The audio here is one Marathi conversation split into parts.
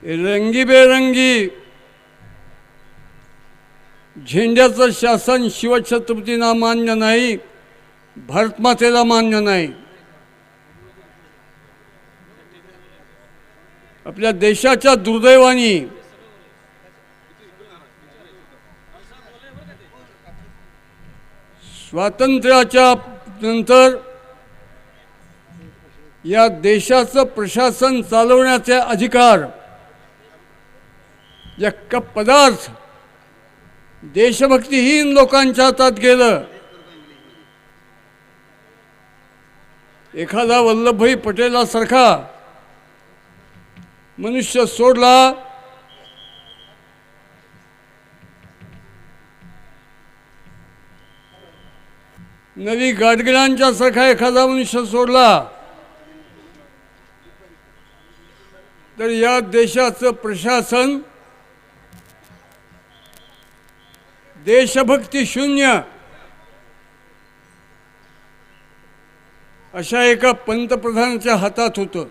रंगीबेरंगी झेंड्याचं शासन शिवछत्रपतींना मान्य नाही, भारतमातेला मान्य नाही. आपल्या देशाच्या दुर्दैवाने स्वातंत्र्याच्या नंतर या देशाचं प्रशासन चालवण्याचे अधिकार या पदार्थ देशभक्तीहीन लोकांच्या हातात गेलं. एखादा वल्लभभाई पटेलासारखा मनुष्य सोडला नवी गाडगिळांच्या सारखा एखादा मनुष्य सोडला तर या देशाचं प्रशासन देशभक्ती शून्य अशा एका पंतप्रधानाच्या हातात होतं.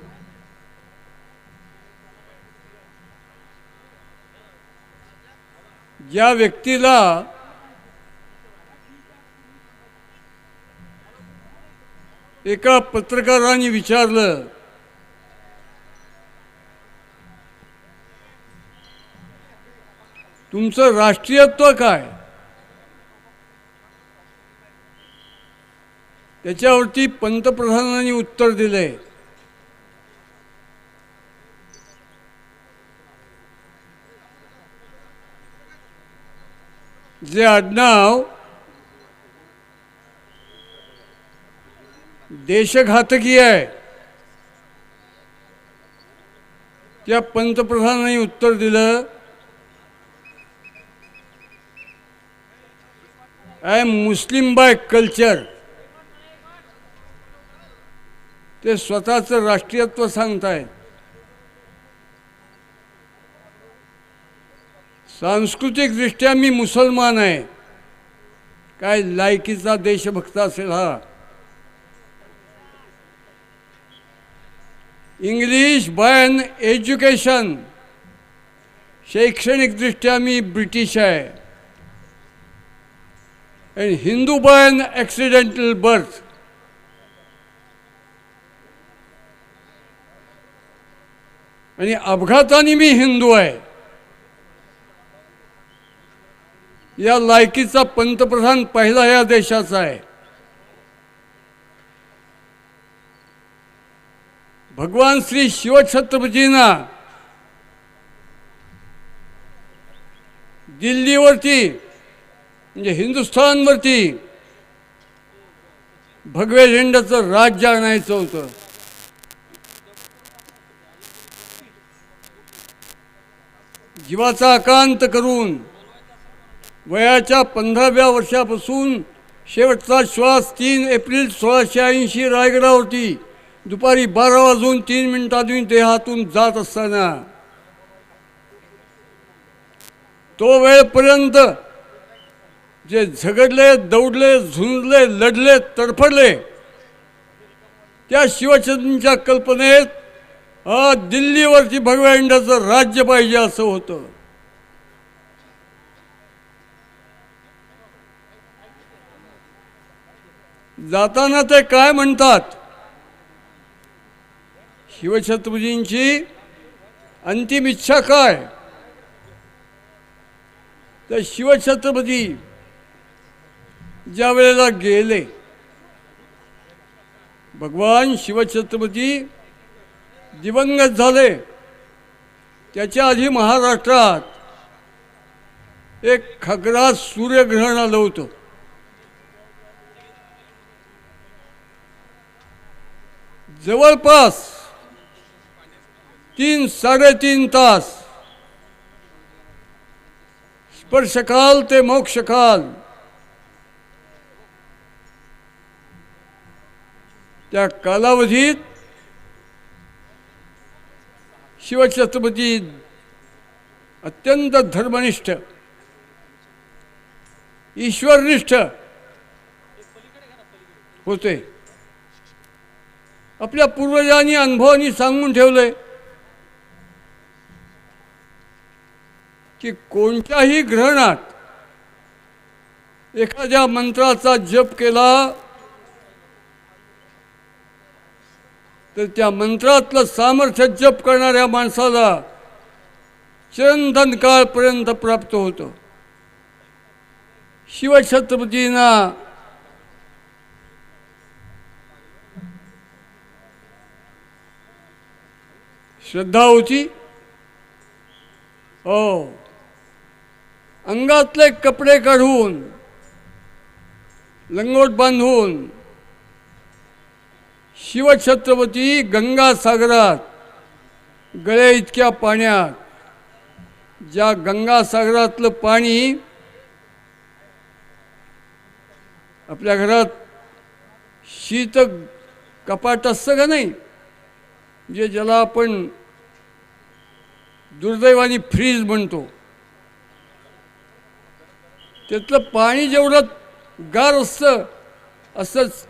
ज्या व्यक्तीला एका पत्रकाराने विचारलं, तुमचं राष्ट्रीयत्व काय? त्याच्यावरती पंतप्रधानांनी उत्तर दिले, जे आडनाव देशघातकी आहे त्या पंतप्रधानांनी उत्तर दिलं, I am Muslim by culture. ते स्वतःचं राष्ट्रीयत्व सांगतायत. सांस्कृतिकदृष्ट्या मी मुसलमान आहे. काय लायकीचा देशभक्त असेल हा. इंग्लिश बाय एन एज्युकेशन, शैक्षणिकदृष्ट्या मी ब्रिटिश आहे. आणि Hindu by an accidental birth, आणि अपघाताने मी हिंदू आहे. या लायकीचा पंतप्रधान पहिला या देशाचा आहे. भगवान श्री शिवछत्रपतींना दिल्लीवरती म्हणजे हिंदुस्थानवरती भगव्या झेंड्याचं राज्य आणायचं होतं. जीवाचा आकांत करून वयाच्या 15व्या वर्षापासून शेवटचा श्वास 3 एप्रिल 1680 रायगडावरती दुपारी 12:03 देहातून जात असताना तो वेळपर्यंत जे झगडले, दौडले, झुंजले, लढले, तडफडले, त्या शिवछत्रपतींच्या कल्पनेत दिल्लीवरती भगव्या झेंड्याचं राज्य पाहिजे असं होतं. जाताना ते काय म्हणतात, शिवछत्रपतींची अंतिम इच्छा काय? तर शिवछत्रपती ज्या वेळेला गेले, भगवान शिवछत्रपती दिवंगत झाले, त्याच्या आधी महाराष्ट्रात एक खग्रास सूर्यग्रहण आलं होतं. जवळपास 3-3.5 तास स्पर्शकाल ते मोक्षकाल त्या कालावधीत शिवछत्रपती अत्यंत धर्मनिष्ठ, ईश्वरनिष्ठ होते. आपल्या पूर्वजांनी अनुभवांनी सांगून ठेवले, की कोणत्याही ग्रहणात एखाद्या मंत्राचा जप केला तर त्या मंत्रातलं सामर्थ्य जप करणाऱ्या माणसाला चिरंतन काळपर्यंत प्राप्त होतं. शिवछत्रपतींना श्रद्धा होती. हो, अंगातले कपडे काढून लंगोट बांधून शिवछत्रपती गंगासागरात गळ्या इतक्या पाण्यात, ज्या गंगासागरातलं पाणी आपल्या घरात शीत कपाट असतं का नाही, ज्याला आपण दुर्दैवाने फ्रीज म्हणतो, त्यातलं पाणी जेवढं गार असतं असंच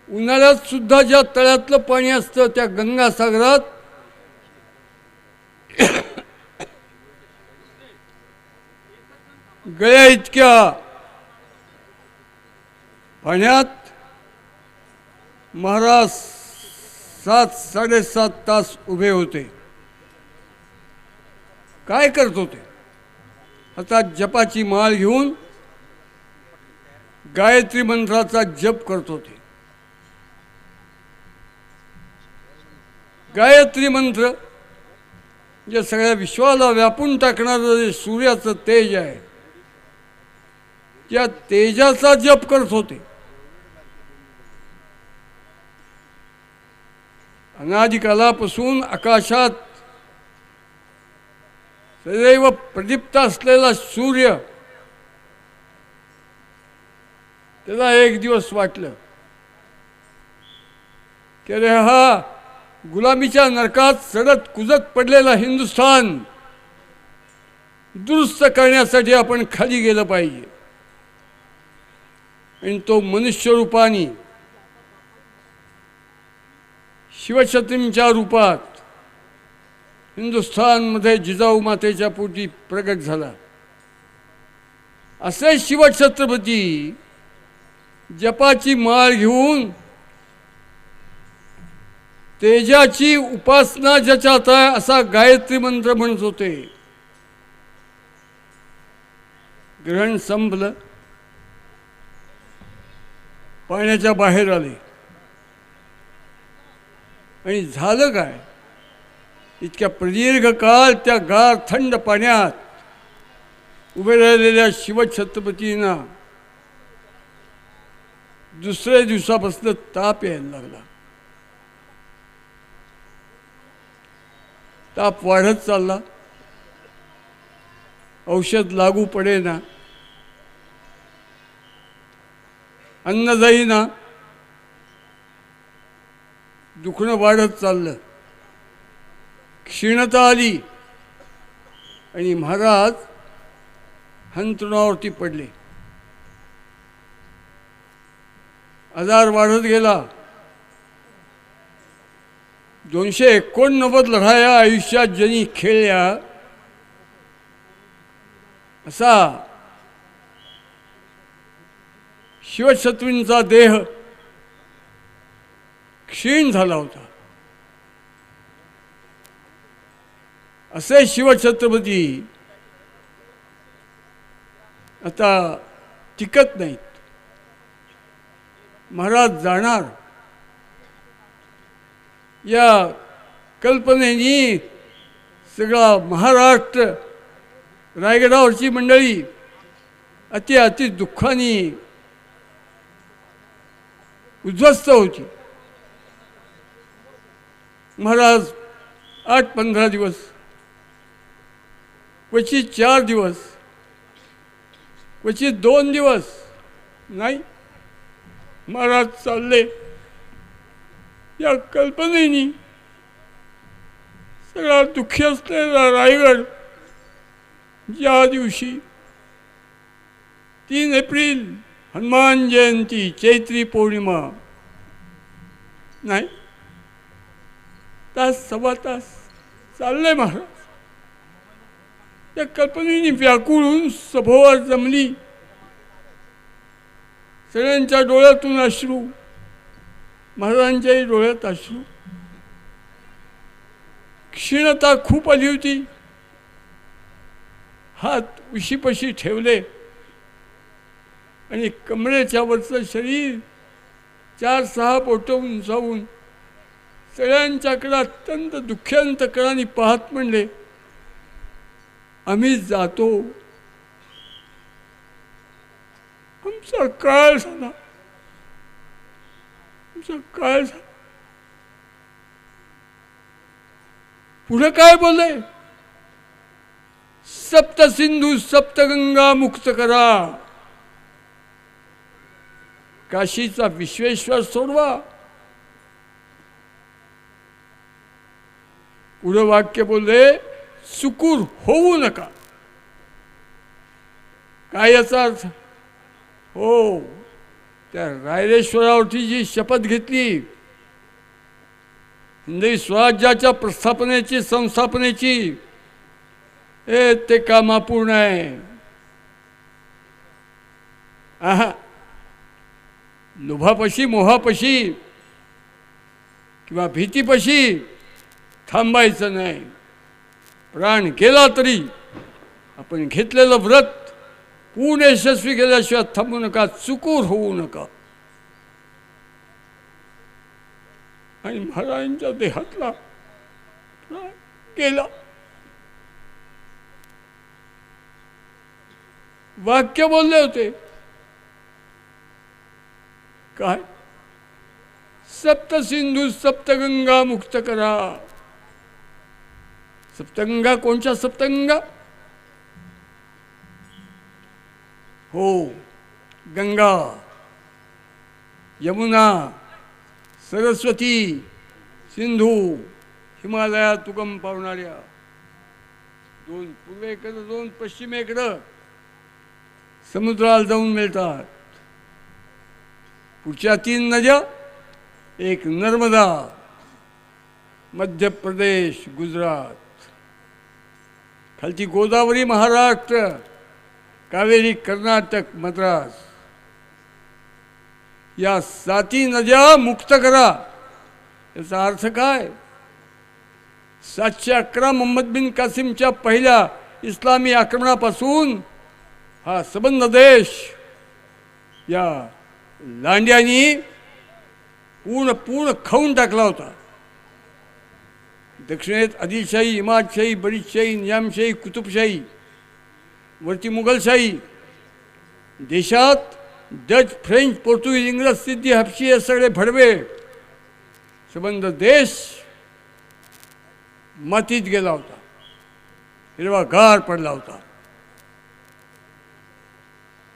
उन्हाळ्यात सुद्धा ज्या तळ्यातलं पाणी असतं त्या गंगासागरात गळ्या इतक्या पाण्यात महाराज 7-7.5 तास उभे होते. काय करत होते? हातात जपाची माळ घेऊन गायत्री मंत्राचा जप करत होते. गायत्री मंत्र जे सगळ्या विश्वाला व्यापून टाकणारं जे सूर्याचं तेज आहे, त्या तेजाचा जप करत होते. अनादिकालापासून आकाशात सदैव प्रदीप्त असलेला सूर्य, त्याला एक दिवस वाटलं की अरे हा गुलामीच्या नरकात सडत कुजत पडलेला हिंदुस्थान दुरुस्त करण्यासाठी आपण खाली गेलं पाहिजे. आणि तो मनुष्य रूपाने शिवछत्रींच्या रूपात हिंदुस्थानमध्ये जिजाऊ मातेच्या पोटी प्रगट झाला. असे शिवछत्रपती जपाची माळ घेऊन तेजाची उपासना ज्याच्यात आहे असा गायत्री मंत्र म्हणत होते. ग्रहण संपलं, पाण्याच्या बाहेर आले आणि झालं काय? इतक्या प्रदीर्घ काळ त्या गार थंड पाण्यात उभे राहिलेल्या शिवछत्रपतींना दुसऱ्या दिवसापासून ताप यायला लागला. ताप वाढत चालला, औषध लागू पडेना, अन्न जाईना, दुखणं वाढत चाललं, क्षीणता आली आणि महाराज अंथरुणावरती पडले. आजार वाढत गेला. 289 लढाया आयुष्यात ज्यांनी खेळल्या असा शिवछत्रींचा देह क्षीण झाला होता. असे शिवछत्रपती आता टिकत नाहीत. महाराज जाणार या कल्पनेनी सगळा महाराष्ट्र, रायगडावरची मंडळी अति दुःखाने उद्ध्वस्त होती. महाराज 8-15 दिवस, क्वचित 4 दिवस, क्वचित 2 दिवस नाही, महाराज चालले. या कल्पनेनी सगळा दुःखी असलेला रायगड ज्या दिवशी 3 एप्रिल हनुमान जयंती, चैत्री पौर्णिमा, नाही तास 1.25 तास चालले महाराज. त्या कल्पनेने व्याकुळ होऊन सभोवर जमली. सगळ्यांच्या डोळ्यातून अश्रू, महाराजांच्याही डोळ्यात अश्रू. क्षीणता खूप आली होती. हात उशीपाशी ठेवले आणि कमरेच्या वरचं शरीर 4-6 बोटं उंचावून सगळ्यांच्याकडे अत्यंत दुःखांतकराने पाहत म्हणले, आम्ही जातो. आमचा काळ झाला, आमचा काळ झाला. पुढे काय बोलले? सप्त सिंधू सप्तगंगा मुक्त करा. काशीचा विश्वेश्वर सोडवा. पुढे वाक्य बोलले, सुकूर होऊ नका. काय याचा अर्थ? हो, त्या रायरेश्वरावरती जी शपथ घेतली, हिंदवी स्वराज्याच्या प्रस्थापनेची, संस्थापनेची, ते कामापूर्ण आहे. आहा, लोभापशी, मोहापशी किंवा भीतीपशी थांबायचं नाही. प्राण गेला तरी आपण घेतलेलं व्रत पूर्ण यशस्वी केल्याशिवाय थांबू नका, चुकूर होऊ नका. आणि महाराजांच्या देहातला प्राण गेला. वाक्य बोलले होते काय? सप्त सिंधू सप्तगंगा मुक्त करा. सप्तगंगा कोणच्या सप्तगंगा? हो, गंगा, यमुना, सरस्वती, सिंधू, हिमालयात उगम पावणाऱ्या, 2 पूर्वेकडं 2 पश्चिमेकडं समुद्राला जाऊन मिळतात. पुढच्या 3 नद्या, एक नर्मदा, मध्य प्रदेश, गुजरात, खालती गोदावरी महाराष्ट्र, कावेरी कर्नाटक, मद्रास. या 7 नद्या मुक्त करा. याचा अर्थ काय? 711 मोहम्मद बिन कासिमच्या पहिल्या इस्लामी आक्रमणापासून हा सबंध देश या लांड्यानी पूर्ण खाऊन टाकला होता. दक्षिणेत आदिलशाही, इमादशाही, बरीदशाही, निजामशाही, कुतुबशाही, वरती मुघलशाही. देशात डच, फ्रेंच, पोर्तुगीज, इंग्रज, सिद्धी, हबशी हे सगळे भडवे सबंध देश मातीत गेला होता, हिरवागार पडला होता.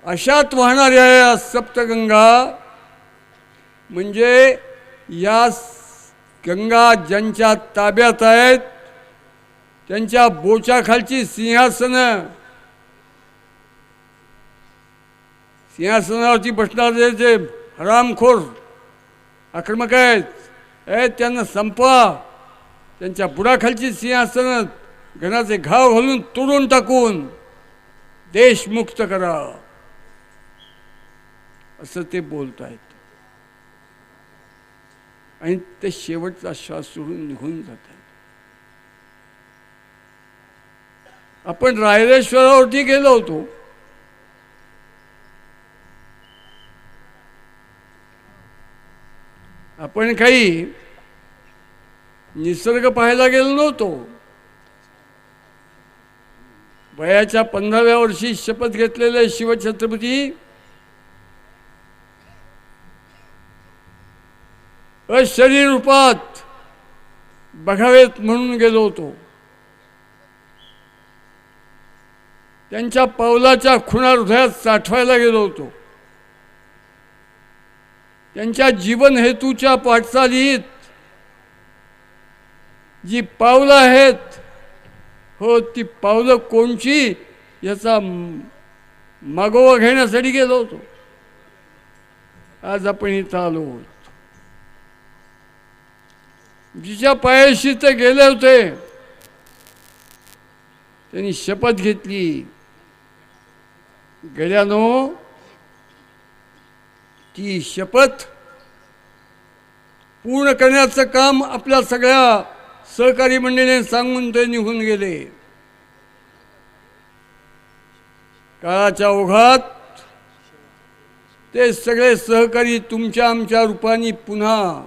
अशात वाहणाऱ्या या सप्तगंगा म्हणजे या गंगा ज्यांच्या ताब्यात आहेत त्यांच्या बोचाखालची सिंहासनं, सिंहासनावरती बसणारे जे हरामखोर आक्रमक आहेत, त्यांना संपवा. त्यांच्या बुडाखालची सिंहासनं घणाचे घाव घालून तोडून टाकून देश मुक्त करा, असं ते बोलत आहेत. आणि ते शेवटचा श्वास सोडून निघून जात आहेत. आपण रायरेश्वरावरती गेलो होतो. आपण काही निसर्ग पाहायला गेलो नव्हतो. वयाच्या 15व्या वर्षी शपथ घेतलेले शिवछत्रपती अशरीर रूपात बघावेत म्हणून गेलो होतो. त्यांच्या पावलाच्या खुणा हृदयात साठवायला गेलो होतो. त्यांच्या जीवन हेतूच्या वाटचालीत जी पावलं आहेत, हो ती पावलं कोणची याचा मागोवा घेण्यासाठी गेलो होतो. आज आपण इथं आलो आहोत. जिच्या पायाशी ते गेले होते त्यांनी शपथ घेतली, गेल्यानो ती शपथ पूर्ण करण्याचं काम आपल्या सगळ्या सहकारी मंडळीने सांगून ते निघून गेले. काळाच्या ओघात ते सगळे सहकारी तुमच्या आमच्या रूपाने पुन्हा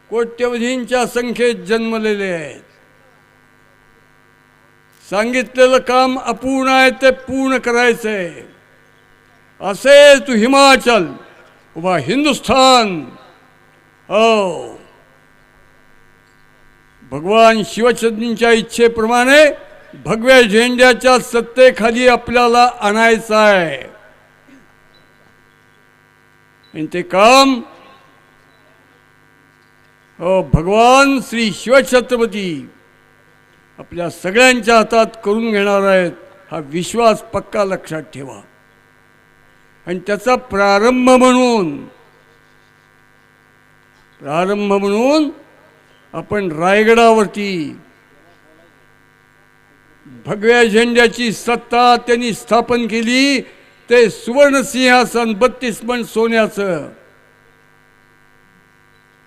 कोट्यवधींच्या संख्येत जन्मलेले आहेत. सांगितलेलं काम अपूर्ण आहे ते पूर्ण करायचं आहे. असे तू हिमाचल उभा हिंदुस्थान. हो, भगवान शिवचंद्रांच्या इच्छेप्रमाणे भगव्या झेंड्याच्या सत्तेखाली आपल्याला आणायचं आहे. आणि ते काम हो भगवान श्री शिवछत्रपती आपल्या सगळ्यांच्या हातात करून घेणार आहेत. हा विश्वास पक्का लक्षात ठेवा. आणि त्याचा प्रारंभ म्हणून आपण रायगडावरती भगव्या झेंड्याची सत्ता त्यांनी स्थापन केली. ते सुवर्ण सिंहासन 32 पण सोन्याचं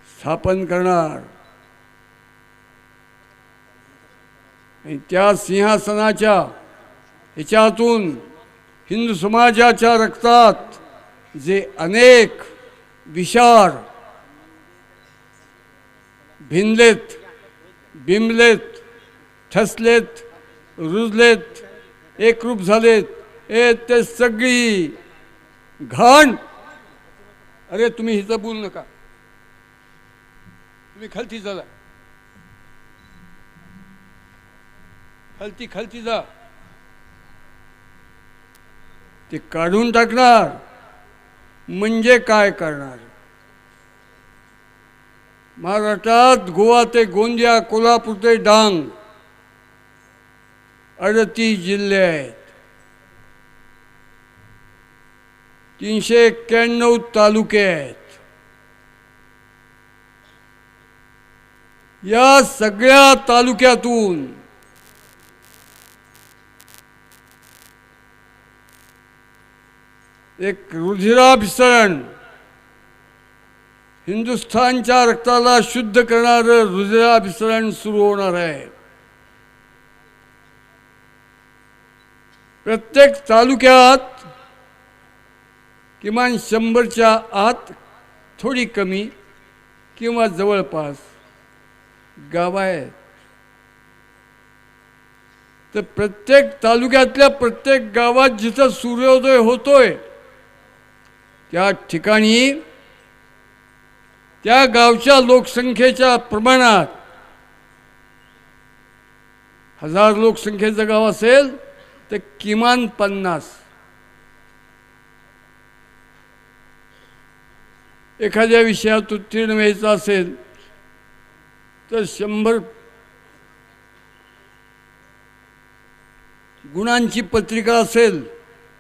स्थापन करणार. आणि त्या सिंहासनाच्या ह्याच्यातून हिंदू समाजाच्या रक्तात जे अनेक विचार भिनलेत, बिंबलेत, ठसलेत, रुजलेत, एकरूप झालेत, ते सगळी घाण. अरे तुम्ही हिचं बोलू नका, तुम्ही खालती झाला, खालती जा. ते काढून टाकणार म्हणजे काय करणार. महाराष्ट्रात गोवा ते गोंदिया, कोल्हापूर ते डांग 38 जिल्हे आहेत. 391 तालुके आहेत. या सगळ्या तालुक्यातून एक रुधिराभिसरण, हिंदुस्थानच्या रक्ताला शुद्ध करणारं रुधिराभिसरण सुरू होणार आहे. प्रत्येक तालुक्यात किमान 100च्या आत थोडी कमी किंवा जवळपास गाव आहेत. तर प्रत्येक तालुक्यातल्या प्रत्येक गावात जिथं सूर्योदय होतोय त्या ठिकाणी त्या गावच्या लोकसंख्येच्या प्रमाणात 1000 लोकसंख्येचं गाव असेल तर किमान 50. एखाद्या विषयात उत्तीर्ण व्हायचं असेल तर 100 गुणांची पत्रिका असेल,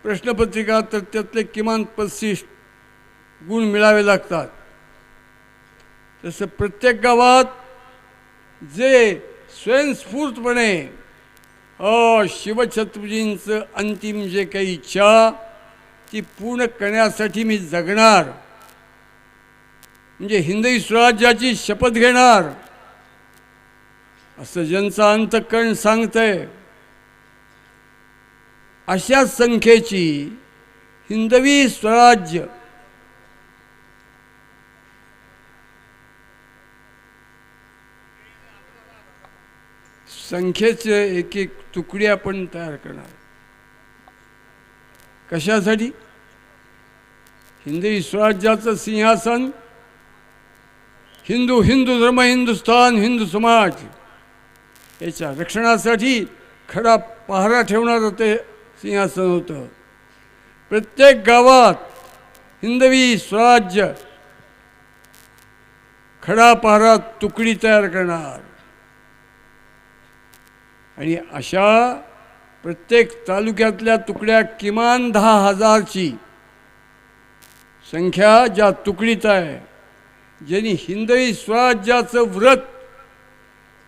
प्रश्नपत्रिका, तर त्यातले किमान 35 गुण मिळावे लागतात. तसं प्रत्येक गावात जे स्वयंस्फूर्तपणे शिवछत्रपतींचं अंतिम जे काही इच्छा ती पूर्ण करण्यासाठी मी जगणार, म्हणजे हिंदवी स्वराज्याची शपथ घेणार, असं ज्यांचं अंतःकरण सांगतंय, अशा संख्येची हिंदवी स्वराज्य संख्येचे एक एक तुकडी आपण तयार करणार. कशासाठी? हिंदवी स्वराज्याचं सिंहासन हिंदू धर्म, हिंदुस्थान, हिंदू समाज याच्या रक्षणासाठी खडा पहारा ठेवणारं ते सिंहासन होतं. प्रत्येक गावात हिंदवी स्वराज्य खडा पहारा तुकडी तयार करणार. आणि अशा प्रत्येक तालुक्यातल्या तुकड्या किमान 10,000ची संख्या ज्या तुकडीत आहे, ज्यांनी हिंदवी स्वराज्याचं व्रत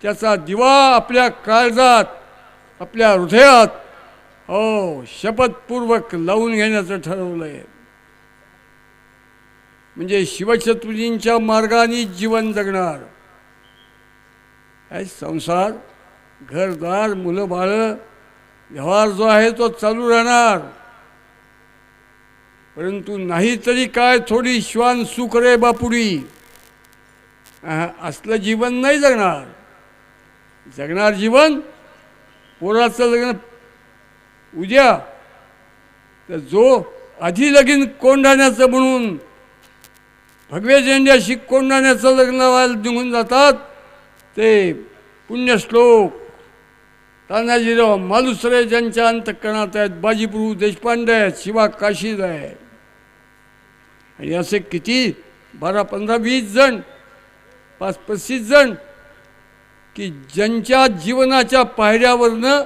त्याचा दिवा आपल्या काळजात आपल्या हृदयात शपथपूर्वक लावून घेण्याचं ठरवलंय. म्हणजे शिवछत्रपतींच्या मार्गाने जीवन जगणार. काय संसार, घरदार, मुलं बाळं, व्यवहार जो आहे तो चालू राहणार. परंतु नाहीतरी काय थोडी श्वान सुख रे बापुडी, असलं जीवन नाही जगणार. जगणार जीवन पोराचं लग्न उद्या, तर जो आधी लगीन कोंडाण्याचं म्हणून भगवे झेंड्याशी कोंडाण्याचं लग्न व्हायला निघून जातात, ते पुण्यश्लोक तानाजीराव मालुसरे ज्यांच्या अंतःकरणात आहेत, बाजीप्रभू देशपांडे आहेत, शिवा काशीद आहे, आणि असे किती 12, 15, 20 जण, 5, 25 जण की ज्यांच्या जीवनाच्या पायऱ्यावरनं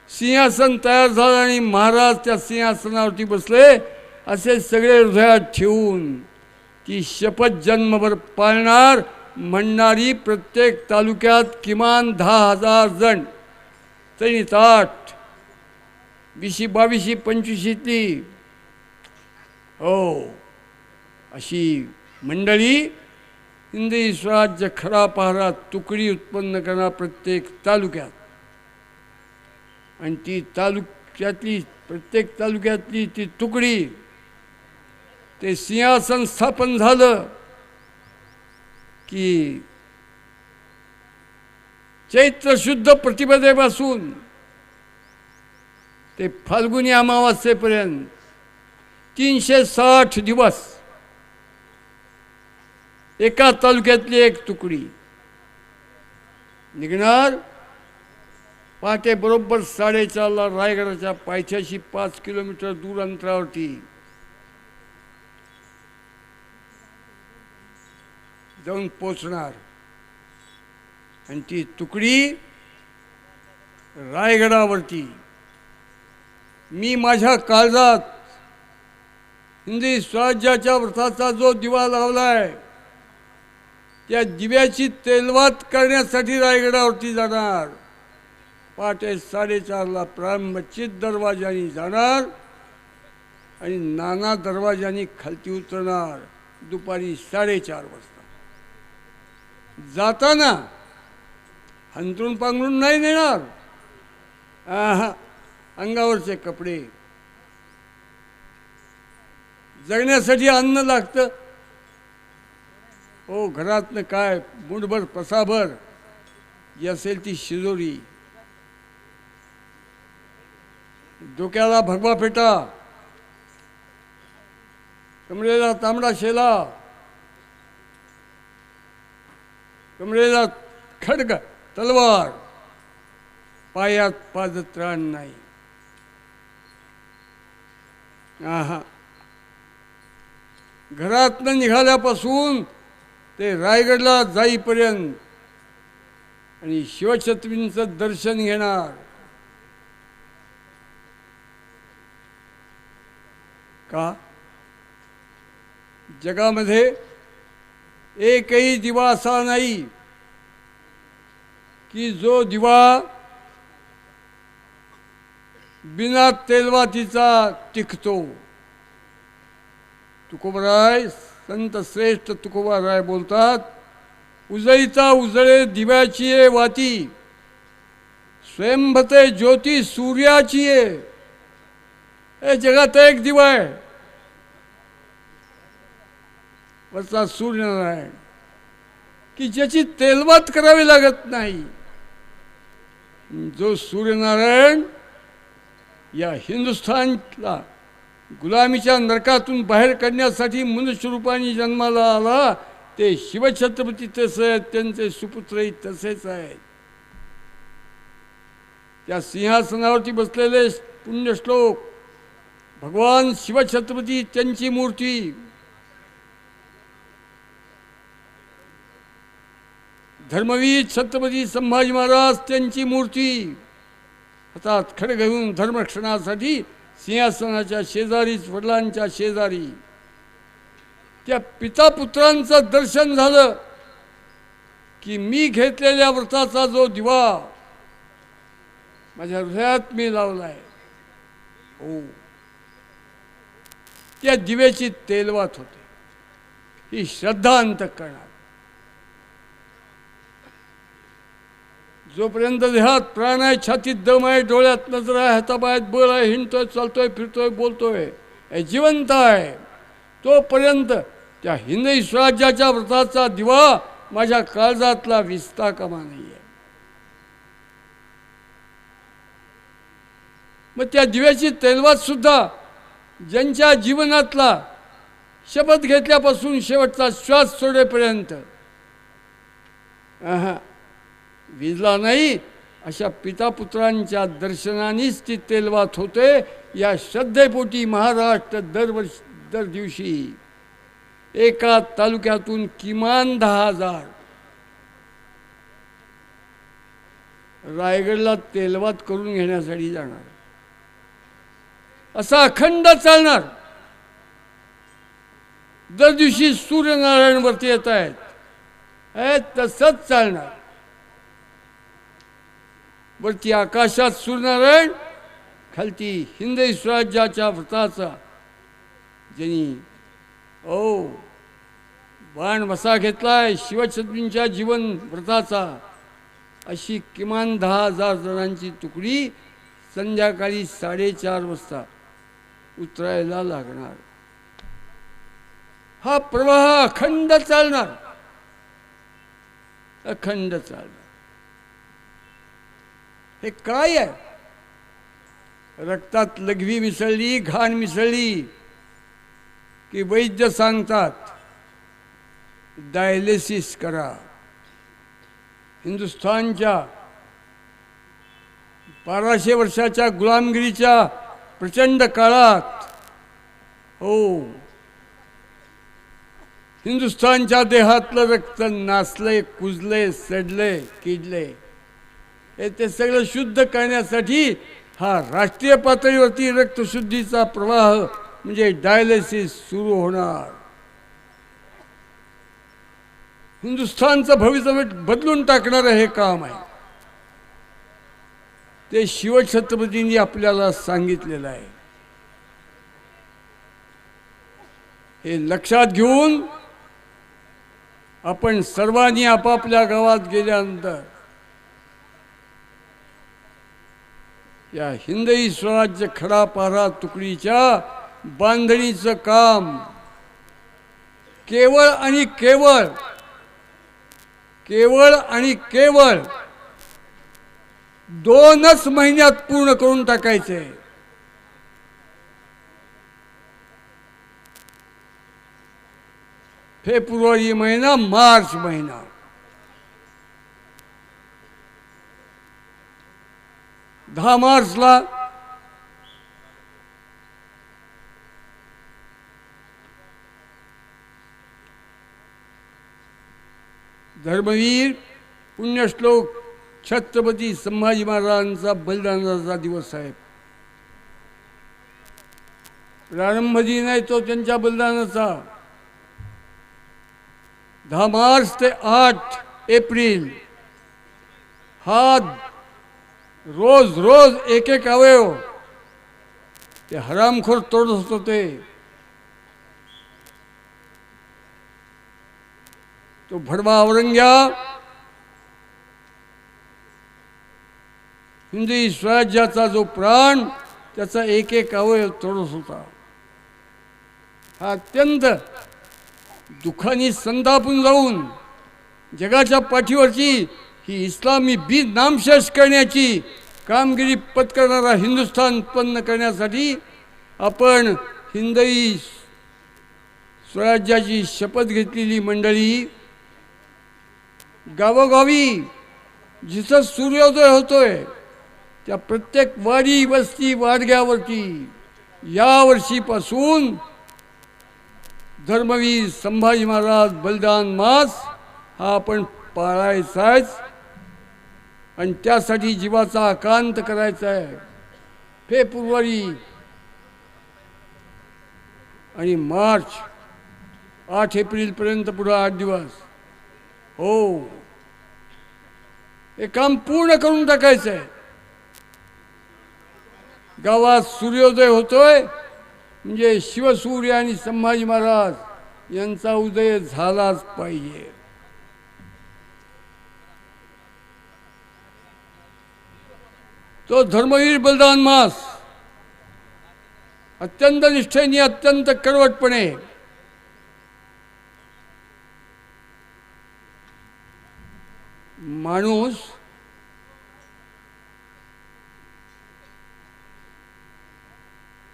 सिंहासन तयार झालं आणि महाराज त्या सिंहासनावरती बसले. असे सगळे हृदयात ठेवून ती शपथ जन्मभर पाळणार म्हणणारी प्रत्येक तालुक्यात किमान 10,000 जण, तरी 8, 20, 22, 25 अशी मंडळी हिंदवी स्वराज्य खरा पहारा तुकडी उत्पन्न करणार प्रत्येक तालुक्यात. आणि ती प्रत्येक तालुक्यातली ती तुकडी, ते सिंहासन स्थापन झालं की चैत्र शुद्ध प्रतिपदेपासून ते फाल्गुनी अमावास्येपर्यंत 360 दिवस एका तालुक्यातली एक तुकडी निघणार. पहाटे बरोबर 4:30ला रायगडाच्या पायथ्याशी 5 किलोमीटर दूर अंतरावरती जाऊन पोचणार. आणि ती तुकडी रायगडावरती मी माझ्या काळजात हिंदवी स्वराज्याच्या व्रताचा जो दिवा लावलाय, त्या दिव्याची तेलवात करण्यासाठी रायगडावरती जाणार. पहाटे 4:30ला प्रारंभ चित दरवाजानी जाणार आणि नाना दरवाजानी खालती उतरणार दुपारी 4:30 वाजता. जाताना हंतरून पांघरून नाही नेणार. अंगावरचे कपडे, जगण्यासाठी अन्न लागतं. घरातनं काय मुठभर पसाभर जी असेल ती शिजोरी, डोक्याला भगवा फेटा, कमरेला तांबडा शेला, कमरेला खड्ग तलवार, पायात पादत्राण नाही. घरातनं निघाल्यापासून ते रायगडला जाईपर्यंत आणि शिवछत्रपतींचं दर्शन घेणार. का जगामध्ये एकही दिवा असा नाही की जो दिवा बिना तेलवातीचा टिकतो. तुकोबाराय, संत श्रेष्ठ तुकोबाराय बोलतात, उजळीता उजळे दिव्याची ये वाती, स्वयंभते ज्योती सूर्याची ये. हे जगात एक दिवा आहे, वरचा सूर्यनारायण, की ज्याची तेलवात करावी लागत नाही. जो सूर्यनारायण या हिंदुस्थानला गुलामीच्या नरकातून बाहेर काढण्यासाठी मनुष्य रूपाने जन्माला आला, ते शिवछत्रपती तसे आहेत, त्यांचे सुपुत्रही तसेच आहेत. त्या सिंहासनावरती बसलेले पुण्यश्लोक भगवान शिवछत्रपती, त्यांची मूर्ती, धर्मवीर छत्रपती संभाजी महाराज, त्यांची मूर्ती, हातात खडग घेऊन धर्मरक्षणासाठी सिंहासनाच्या शेजारीच, वडिलांच्या शेजारी त्या पिता पुत्रांचं दर्शन झालं की मी घेतलेल्या व्रताचा जो दिवा माझ्या हृदयात मी लावलाय. हो, त्या दिव्याची तेलवात होते. ही श्रद्धा अंतःकरणात. जोपर्यंत देहात प्राण आहे, छातीत दम आहे, डोळ्यात नजर आहे, हातापायात बळ आहे, हिंडतोय, चालतोय, फिरतोय, बोलतोय, हे जिवंत आहे, तोपर्यंत त्या हिंदवी स्वराज्याच्या व्रताचा दिवा माझ्या काळजातला विसता कामा नाहीये. मग त्या दिव्याची तेलवात सुद्धा ज्यांच्या जीवनातला शपथ घेतल्यापासून शेवटचा श्वास सोडेपर्यंत विजला नाही, अशा पितापुत्रांच्या दर्शनानेच ती तेलवात होते. या श्रद्धेपोटी महाराष्ट्र दर दिवशी एका तालुक्यातून किमान 10,000 रायगडला तेलवात करून घेण्यासाठी जाणार. असा अखंड चालणार. दर दिवशी सूर्यनारायण वरती येत आहेत, तसंच चालणार. वरती आकाशात सूर्यनारायण, खालती हिंदवी स्वराज्याच्या व्रताचा ज्यांनी बाण वसा घेतलाय शिवछत्रपतींच्या जीवन व्रताचा, अशी किमान 10,000 जणांची तुकडी संध्याकाळी 4:30 वाजता उतरायला लागणार. हा प्रवाह अखंड चालणार, अखंड चालणार. हे काय आहे? रक्तात लघवी मिसळली, घाण मिसळली की वैद्य सांगतात डायलिसिस करा. हिंदुस्थानच्या 1200 वर्षाच्या गुलामगिरीच्या प्रचंड काळात हिंदुस्थानच्या देहातलं रक्त नाचलंय, कुजलंय, सडलंय, किडलंय. ते सगळं शुद्ध करण्यासाठी हा राष्ट्रीय पातळीवरती रक्तशुद्धीचा प्रवाह म्हणजे डायलिसिस सुरू होणार. हिंदुस्थानचं भवितव्य बदलून टाकणारं हे काम आहे. ते शिवछत्रपतींनी आपल्याला सांगितलेलं आहे. हे लक्षात घेऊन आपण सर्वांनी आपापल्या गावात गेल्यानंतर या हिंदवी स्वराज्य खडापारा तुकडीच्या बांधणीचं काम केवळ आणि केवळ 2च महिन्यात पूर्ण करून टाकायचे. फेब्रुवारी महिना, मार्च महिना. मार्चला धर्मवीर पुण्यश्लोक छत्रपती संभाजी महाराजांचा बलिदानाचा दिवस आहे. प्रारंभ दिन आहे तो त्यांच्या बलिदानाचा. 10 मार्च ते 8 एप्रिल हा रोज एक अवयव ते हरामखोर तोडत होते. तो भडवा औरंग्या हिंदवी स्वराज्याचा जो प्राण त्याचा एक अवयव तोडत होता. हा अत्यंत दुःखाने संतापून जाऊन जगाच्या पाठीवरची ही इस्लामी बीज नामशेष करण्याची कामगिरी पत्करणारा हिंदुस्थान उत्पन्न करण्यासाठी आपण हिंदवी स्वराज्याची शपथ घेतलेली मंडळी गावोगावी जिथं सूर्योदय होतोय त्या प्रत्येक वाडी वस्ती वाडग्यावरती या वर्षीपासून धर्मवीर संभाजी महाराज बलिदान मास हा आपण पाळायचाच आणि त्यासाठी जीवाचा आकांत करायचा आहे. फेब्रुवारी आणि मार्च 8 एप्रिलपर्यंत पुढे 8 दिवस हे काम पूर्ण करून टाकायचं आहे. गावात सूर्योदय होतोय म्हणजे शिवसूर्य आणि संभाजी महाराज यांचा उदय झालाच पाहिजे. तो धर्मवीर बलदान मास अत्यंत निष्ठेने अत्यंत कडवटपणे माणूस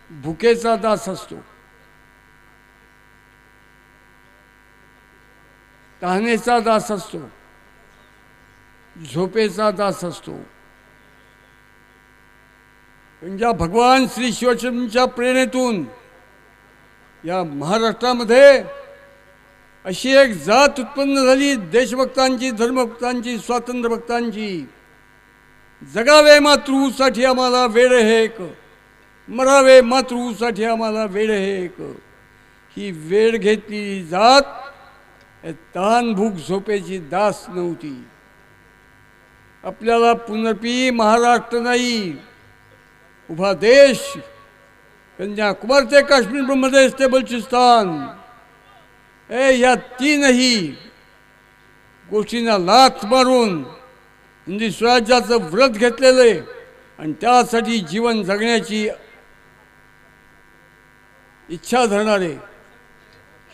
भुकेचा दास असतो, तहानेचा दास असतो, झोपेचा दास असतो. पण ज्या भगवान श्री शिवशंकरांच्या प्रेरणेतून या महाराष्ट्रामध्ये अशी एक जात उत्पन्न झाली, देशभक्तांची, धर्मभक्तांची, स्वातंत्र्यभक्तांची. जगावे मातृसाठी आम्हाला वेळ हे एक, मरावे मातृसाठी आम्हाला वेळ हे एक. ही वेळ घेतलेली जात तान भूक झोपेची दास नव्हती. आपल्याला पुनर्पी महाराष्ट्र नाही, उभा देश, कन्याकुमारी ते काश्मीर, ब्रह्मदेश ते बलुचिस्तान, या तीनही गोष्टींना लाथ मारून हिंदवी स्वराज्याचं व्रत घेतलेलं आहे आणि त्यासाठी जीवन जगण्याची इच्छा धरणारे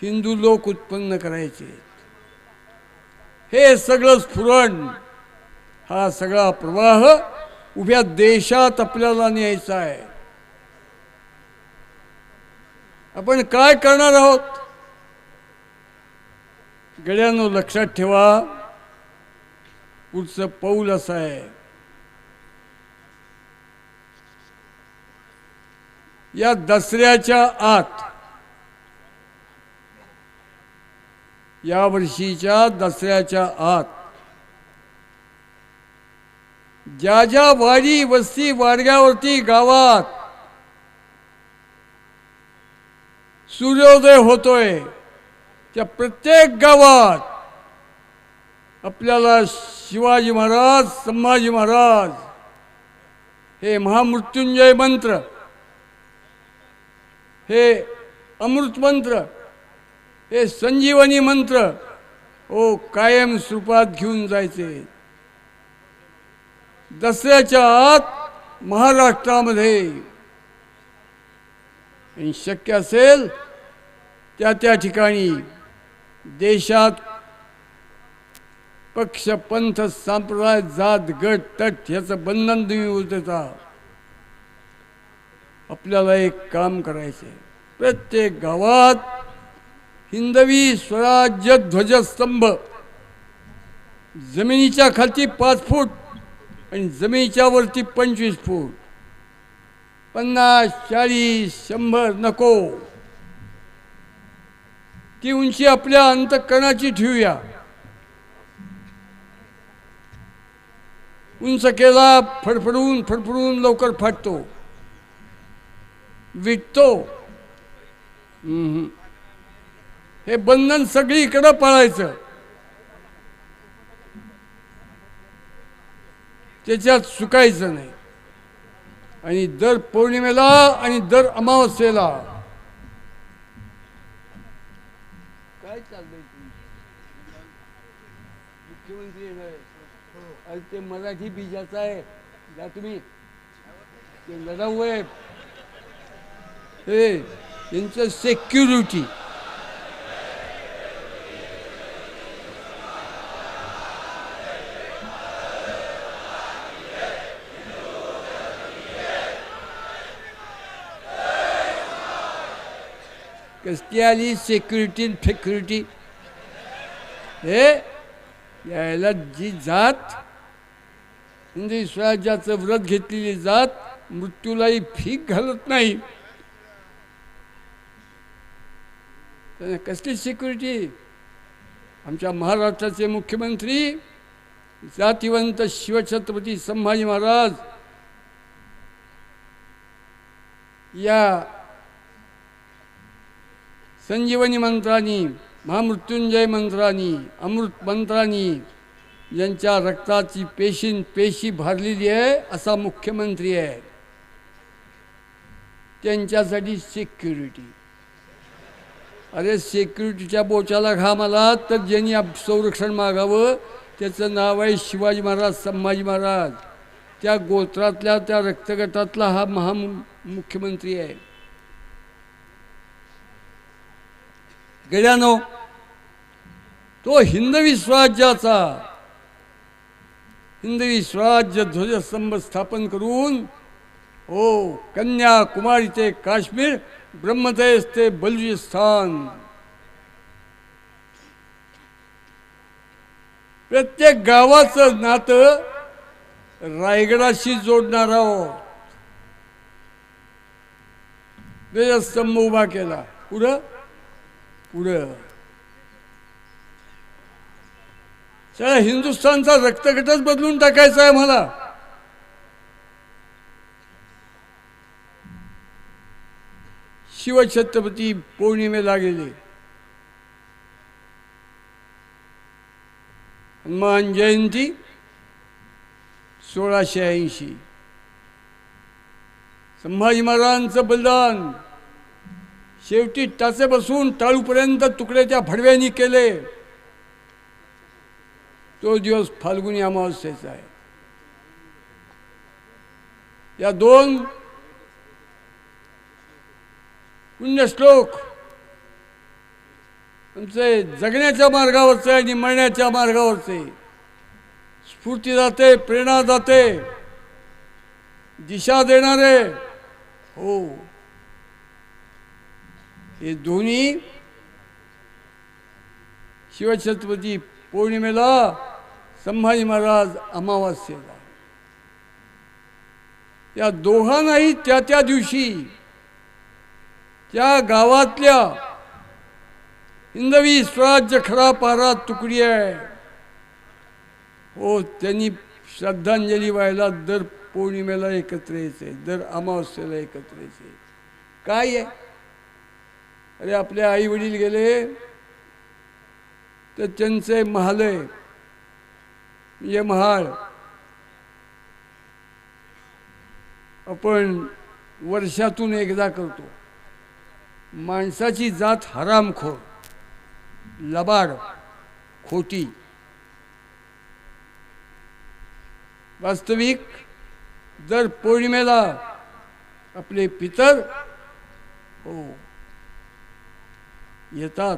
हिंदू लोक उत्पन्न करायचे. हे सगळं स्फुरण, हा सगळा प्रवाह उभ्या देशात आपल्याला न्यायचा आहे. आपण काय करणार आहोत? गड्यांनो लक्षात ठेवा, पुढचं पाऊल असं आहे. या दसऱ्याच्या आत, या वर्षीच्या दसऱ्याच्या आत ज्या ज्या वाडी वस्ती वाडग्यावरती गावात सूर्योदय होतोय त्या प्रत्येक गावात आपल्याला शिवाजी महाराज, संभाजी महाराज हे महामृत्युंजय मंत्र, हे अमृत मंत्र, हे संजीवनी मंत्र कायम स्वरूपात घेऊन जायचे. दसऱ्याच्या आत महाराष्ट्रामध्ये शक्य असेल त्या ठिकाणी देशात पक्ष, पंथ, संप्रदाय, जात, गट, तट याचं बंधन तुम्ही उलटता. आपल्याला एक काम करायचे, प्रत्येक गावात हिंदवी स्वराज्य ध्वजस्तंभ जमिनीच्या खालती 5 फूट आणि जमिनीच्या वरती 25 फूट, 50, 40, 100 नको, ती उंची आपल्या अंतःकरणाची ठेवूया. उंच केला फडफडून फडफडून लवकर फाटतो, विटतो. हे बंधन सगळीकडे पाळायचं, त्याच्यात चुकायचं नाही. आणि दर पौर्णिमेला आणि दर अमावस्येला काय चाललंय? मुख्यमंत्री अरे ते मराठी बीजाचा आहे, जा तुम्ही, ते लढाऊ आहे, हे त्यांचं सेक्युरिटी. कसली आली सेक्युरिटी फेक्युरिटी? हे यायला जी जात हिंदवी स्वराज्याचं व्रत घेतलेली जात मृत्यूलाही फीक घालत नाही, कसली सिक्युरिटी? आमच्या महाराष्ट्राचे मुख्यमंत्री जातिवंत शिवछत्रपती संभाजी महाराज या संजीवनी मंत्रांनी, महामृत्युंजय मंत्रांनी, अमृत मंत्रांनी यांच्या रक्ताची पेशी भरलेली आहे असा मुख्यमंत्री आहे. त्यांच्यासाठी सिक्युरिटी. अरे सिक्युरिटीच्या बोचाला घाम आला तर ज्यांनी संरक्षण मागावं त्याचं नाव आहे शिवाजी महाराज, संभाजी महाराज. त्या गोत्रातल्या त्या रक्तगटातला हा मुख्यमंत्री आहे. गेल्यानो तो हिंदवी स्वराज्याचा हिंदवी स्वराज्य ध्वजस्तंभ स्थापन करून कन्याकुमारी ते काश्मीर, ब्रह्मदेश ते बलुचिस्तान प्रत्येक गावाचं नातं रायगडाशी जोडणार आहोत. ध्वजस्तंभ उभा केला. पुढं सगळ्या हिंदुस्थानचा रक्तगटच बदलून टाकायचा आहे मला. शिवछत्रपती पौर्णिमेला गेले. हनुमान जयंती 1680. संभाजी महाराजांचं बलिदान शेवटी टाचेपासून टाळूपर्यंत तुकडे त्या फडव्यांनी केले. तो दिवस फाल्गुनी अमावस्येचा आहे. या दोन पुण्यश्लोक आमचे जगण्याच्या मार्गावरचे आणि मरण्याच्या मार्गावरचे स्फूर्तीदाते, प्रेरणादाते, दिशा देणारे. हे दोन्ही शिवछत्रपती पौर्णिमेला, संभाजी महाराज अमावास्येला. या दोघांनाही त्या दिवशी त्या गावातल्या हिंदवी स्वराज्य खरा पारा तुकडी आहे त्यांनी श्रद्धांजली व्हायला दर पौर्णिमेला एकत्र यायचे, दर अमावस्येला एकत्र यायचे. काय आहे? अरे आपले आई वडील गेले तर त्यांचे महालय म्हणजे महाळ आपण वर्षातून एकदा करतो. माणसाची जात हरामखोर, लबाड, खोटी. वास्तविक दर पौर्णिमेला आपले पितर येतात.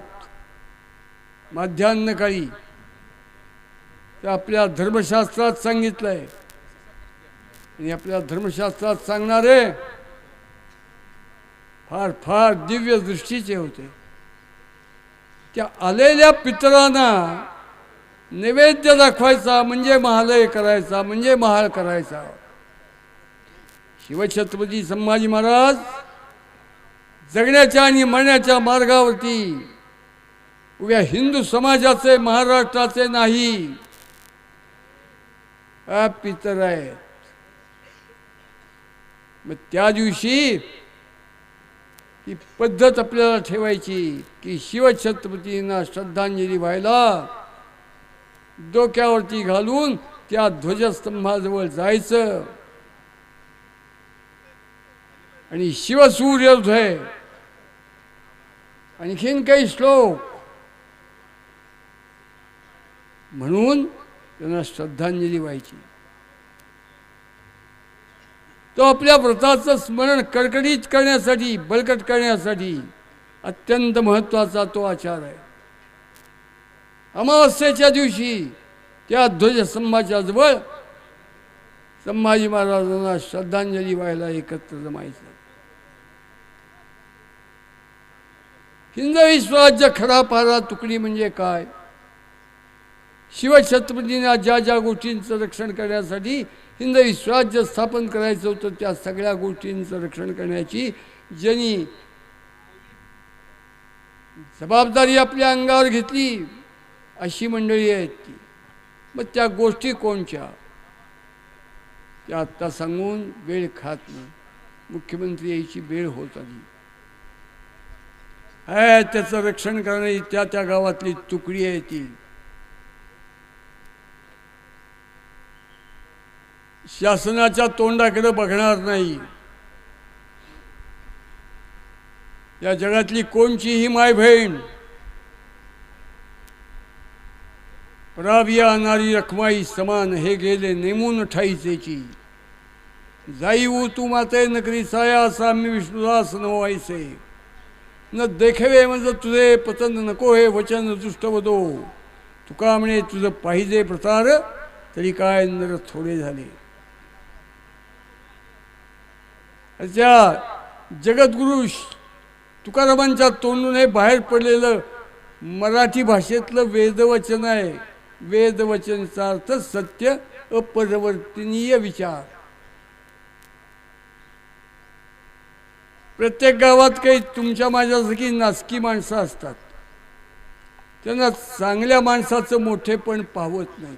माध्यान्हकाळी ते आपल्या धर्मशास्त्रात सांगितलंय आणि आपल्या धर्मशास्त्रात सांगणारे फार फार दिव्य दृष्टीचे होते. त्या आलेल्या पितरांना नैवेद्य दाखवायचा म्हणजे महालय करायचा, म्हणजे महाल करायचा. शिवछत्रपती संभाजी महाराज जगण्याच्या आणि मरण्याच्या मार्गावरती उभ्या हिंदू समाजाचे, महाराष्ट्राचे नाही, हा पितर आहेत. मग त्या दिवशी ही पद्धत आपल्याला ठेवायची की शिवछत्रपतींना श्रद्धांजली व्हायला डोक्यावरती घालून त्या ध्वजस्तंभाजवळ जायचं आणि शिवसूर्योदय आणखीन काही श्लोक म्हणून त्यांना श्रद्धांजली व्हायची. तो आपल्या व्रताचं स्मरण कडकडीत करण्यासाठी, बळकट करण्यासाठी अत्यंत महत्त्वाचा तो आचार आहे. अमावस्येच्या दिवशी त्या ध्वजस्तंभाच्या जवळ संभाजी महाराजांना श्रद्धांजली व्हायला एकत्र जमायचं. हिंदवी स्वराज्य खरा पारा तुकडी म्हणजे काय? शिवछत्रपतींना ज्या ज्या गोष्टींचं रक्षण करण्यासाठी हिंदवी स्वराज्य स्थापन करायचं होतं त्या सगळ्या गोष्टींचं रक्षण करण्याची ज्यांनी जबाबदारी आपल्या अंगावर घेतली अशी मंडळी आहेत ती. मग त्या गोष्टी कोणच्या त्या आत्ता सांगून वेळ खात नाही. मुख्यमंत्री यायची वेळ होत आली आहे. त्याचं रक्षण करणारी त्या गावातली तुकडी आहे ती. शासनाच्या तोंडाकडे बघणार नाही. या जगातली कोणचीही माय बहीण पराबिया नारी रखमाई समान हे गेले नेमून ठाईचेची जाईऊ तू माते नकरी साया असा मी विष्णुदास नवायचे न देखावे म्हणजे तुझे पतन नको हे वचन दुष्टवदो तुका म्हणे तुझं पाहिजे प्रतार तरी काय नर थोडे झाले. त्या जगद्गुरु तुकारामांच्या तोंडून हे बाहेर पडलेलं मराठी भाषेतलं वेदवचन आहे. वेदवचनचा अर्थ सत्य अपरिवर्तनीय विचार. प्रत्येक गावात काही तुमच्या माझ्यासारखी नासकी माणसं असतात. त्यांना चांगल्या माणसाचं मोठेपण पाहवत नाही.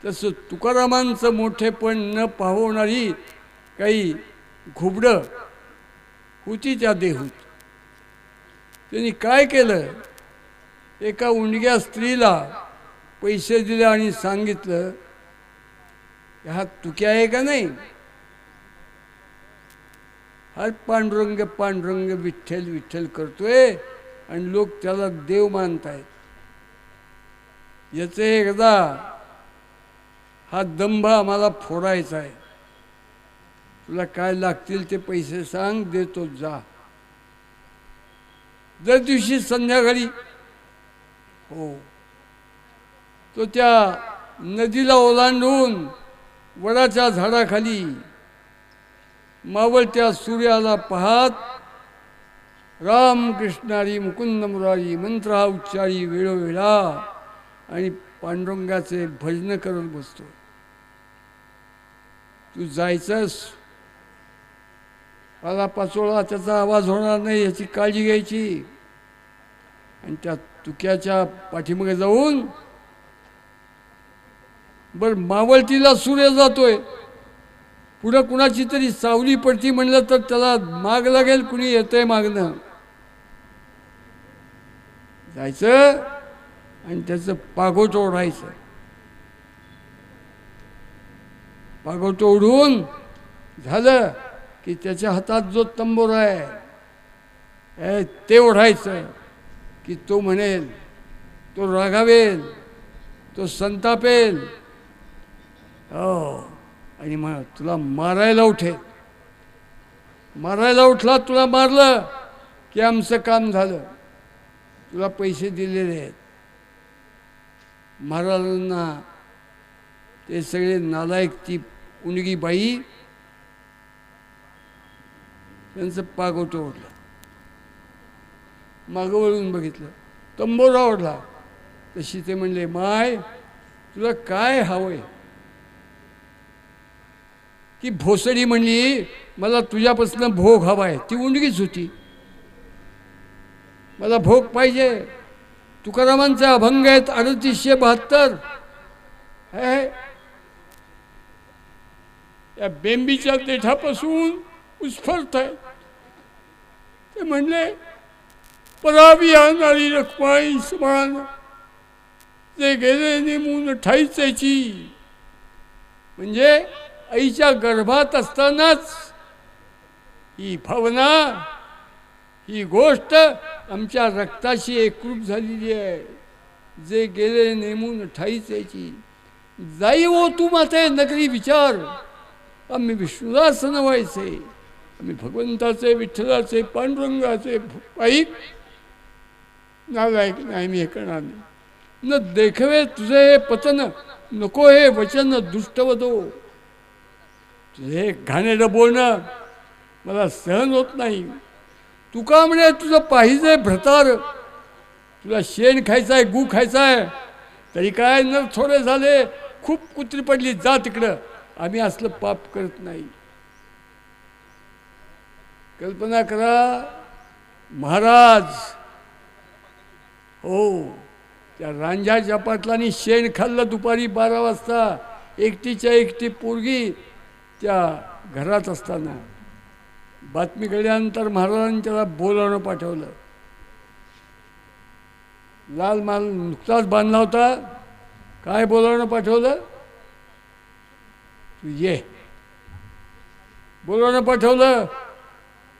तसं तुकारामांचं मोठेपण न पाहवणारी काही घुबडं होती त्या देहूत. त्यांनी काय केलं, एका उंडग्या स्त्रीला पैसे दिले आणि सांगितलं हा तुक्या आहे का नाही, हा पांडुरंग पांडुरंग विठ्ठल विठ्ठल करतोय आणि लोक त्याला देव मानतायत. याचे एकदा हा दंभ आम्हाला फोडायचा आहे. तुला काय लागतील ते पैसे सांग, देतो जा. दर दिवशी संध्याकाळी तो त्या नदीला ओलांडून वडाच्या झाडाखाली मावळत्या सूर्याला पाहत राम कृष्णारी मुकुंद मुरारी मंत्र हा उच्चारी वेळोवेळा आणि पांडुरंगाचे भजन करत बसतो. तू जायचंस, आला पाचोळा त्याचा आवाज होणार नाही याची काळजी घ्यायची आणि त्या तुक्याच्या पाठीमागे जाऊन मावळतीला सूर्य जातोय, पुढं कुणाची तरी सावली पडती म्हणलं तर त्याला माग लागेल, कुणी येतंय मागणं. जायचं आणि त्याचं पागोट ओढायचं. पागोट ओढून झालं की त्याच्या हातात जो तंबोरा आहे ते ओढायचं की तो म्हणेल, तो रागावेल, तो संतापेल, आणि मग तुला मारायला उठेल. मारायला उठला, तुला मारलं की आमचं काम झालं, तुला पैसे दिलेले आहेत. महाराजांना ते सगळे नालायक ती उंडगी बाई त्यांचं पागोट ओढलं, मागं वळून बघितलं, तंबोरा ओढला. तशी ते म्हणले, माय तुला काय हवंय? की भोसडी म्हणली, मला तुझ्यापासून भोग हवाय. ती उंडगीच होती. मला भोग पाहिजे. तुकारामांचे अभंग आहेत 3872. या बेंबीच्या देठापासून उत्स्फूर्त आहे. ते म्हणले, परावी आणणारी रखमाई समान जे गेले नेमून ठाईचेची. म्हणजे आईच्या गर्भात असतानाच ही भावना, ही गोष्ट आमच्या रक्ताशी एकरूप झालेली आहे. जे गेले नेमून ठाईचेची. जाई हो तू माते नगरी विचार, आम्ही विष्णुदास नवायचे. आम्ही भगवंताचे, विठ्ठलाचे, पांडुरंगाचे पाईक नालायक नाही. मी हे करणार नाही. न देखवे तुझे हे पतन नको हे वचन दुष्टवदो. तुझे घाणेरं बोलणं मला सहन होत नाही. तुका म्हणे तुझं पाहिजे भ्रतार, तुला शेण खायचं आहे, गू खायचा आहे, तरी काय न थोडे झाले, खूप कुत्री पडली, जा तिकडं. आम्ही असलं पाप करत नाही. कल्पना करा, महाराज त्या रांझ्याच्या पाटलांनी शेण खाल्लं दुपारी 12 वाजता. एकटीच्या एकटी पोरगी त्या घरात असताना. बातमी कळल्यानंतर महाराजांनी त्याला बोलावणं पाठवलं. लाल माल नुकताच बांधला होता. काय बोलावणं पाठवलं? तू ये. बोलावणं पाठवलं.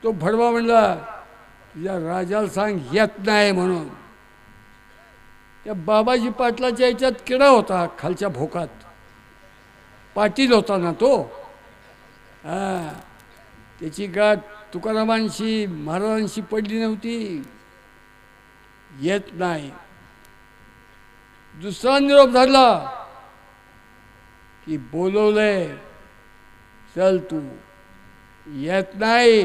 तो भडवा म्हणला, तुझ्या राजाला सांग येत नाही म्हणून. त्या बाबाजी पाटलाच्या याच्यात किडा होता, खालच्या भोकात पाटील होता ना तो. हां, त्याची गाठ तुकारामांशी महाराजांशी पडली नव्हती. येत नाही. दुसरा निरोप झाला की बोलवलंय, चल तू. येत नाही.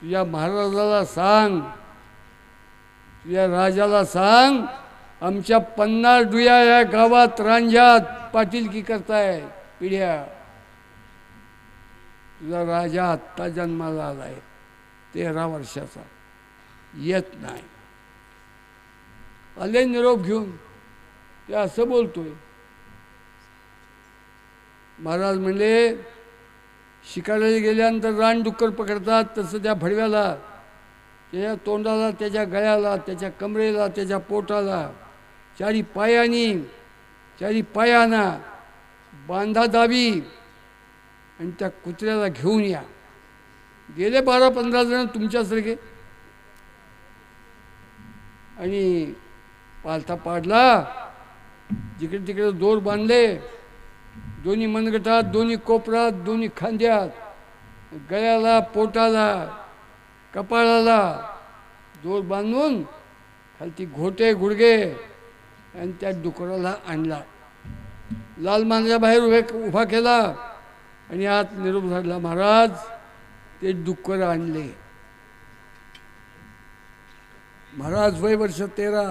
तुझ्या महाराजाला सांग, तुझ्या राजाला सांग, आमच्या 50 डुया या गावात रांजात पाटीलकी करताय पिढ्या. तुझा राजा आत्ता जन्माला आलाय, 13 वर्षाचा, येत नाही. आले निरोप घेऊन. ते असं बोलतोय. महाराज म्हणले, शिकारायला गेल्यानंतर रानडुक्कर पकडतात तसं त्या भडव्याला, त्याच्या तोंडाला, त्याच्या गळ्याला, त्याच्या कमरेला, त्याच्या पोटाला, चारी पायाना बांधा दाबी आणि त्या कुत्र्याला घेऊन या. गेले 12-15 जण तुमच्यासारखे. आणि पालथा पाडला, जिकडे तिकडे दोर बांधले, दोन्ही मनगटात, दोन्ही कोपरात, दोन्ही खांद्यात, गळ्याला, पोटाला, कपाळाला दोर बांधून खालती घोटे गुडगे आणि त्या डुकराला आणला. लाल मांजरा बाहेर उभा केला आणि आत निरोप झाला, महाराज ते डुक्कर आणले. महाराज वय वर्ष 13,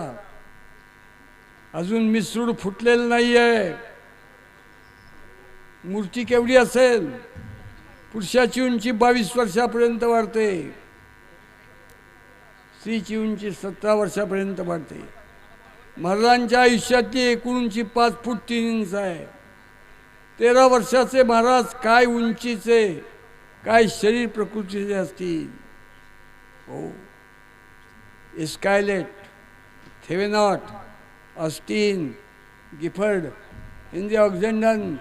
अजून मिसरूड फुटलेलं नाही आहे. मूर्ती केवढी असेल? पुरुषाची उंची 22 वर्षापर्यंत वाढते, स्त्रीची उंची 17 वर्षापर्यंत वाढते. महाराजांच्या आयुष्यातली एकूण उंची 5 फूट 3 इंच आहे. 13 वर्षाचे महाराज काय उंचीचे, काय शरीर प्रकृतीचे असतील. हो, एस्कायलेट, थेवेनॉट, ऑस्टिन, गिफर्ड, हिंदी ऑक्झेंडन,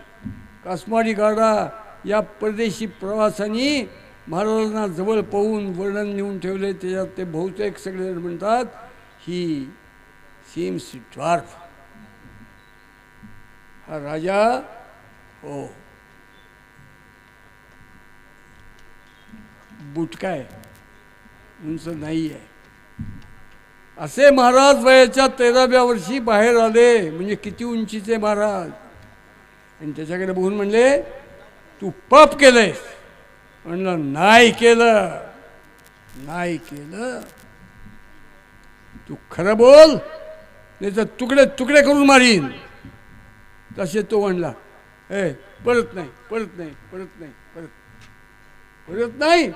कास्माडी गाडा या परदेशी प्रवासांनी महाराजांना जवळ पाहून वर्णन लिहून ठेवले. त्याच्यात ते बहुतेक सगळे म्हणतात ही सीम्स ड्वार्फ. हा राजा हो बुटकाय, उंच नाही आहे. असे महाराज वयाच्या 13व्या वर्षी बाहेर आले. म्हणजे किती उंचीचे महाराज. आणि त्याच्याकडे बघून म्हणले, तू पाप केलंयस. म्हणलं नाही केलं, नाही केलं. तू खरं बोल, नाही तर तुकडे तुकडे करून मारीन. तसे तो म्हणला, परत नाही, परत नाही, परत नाही, परत नाही.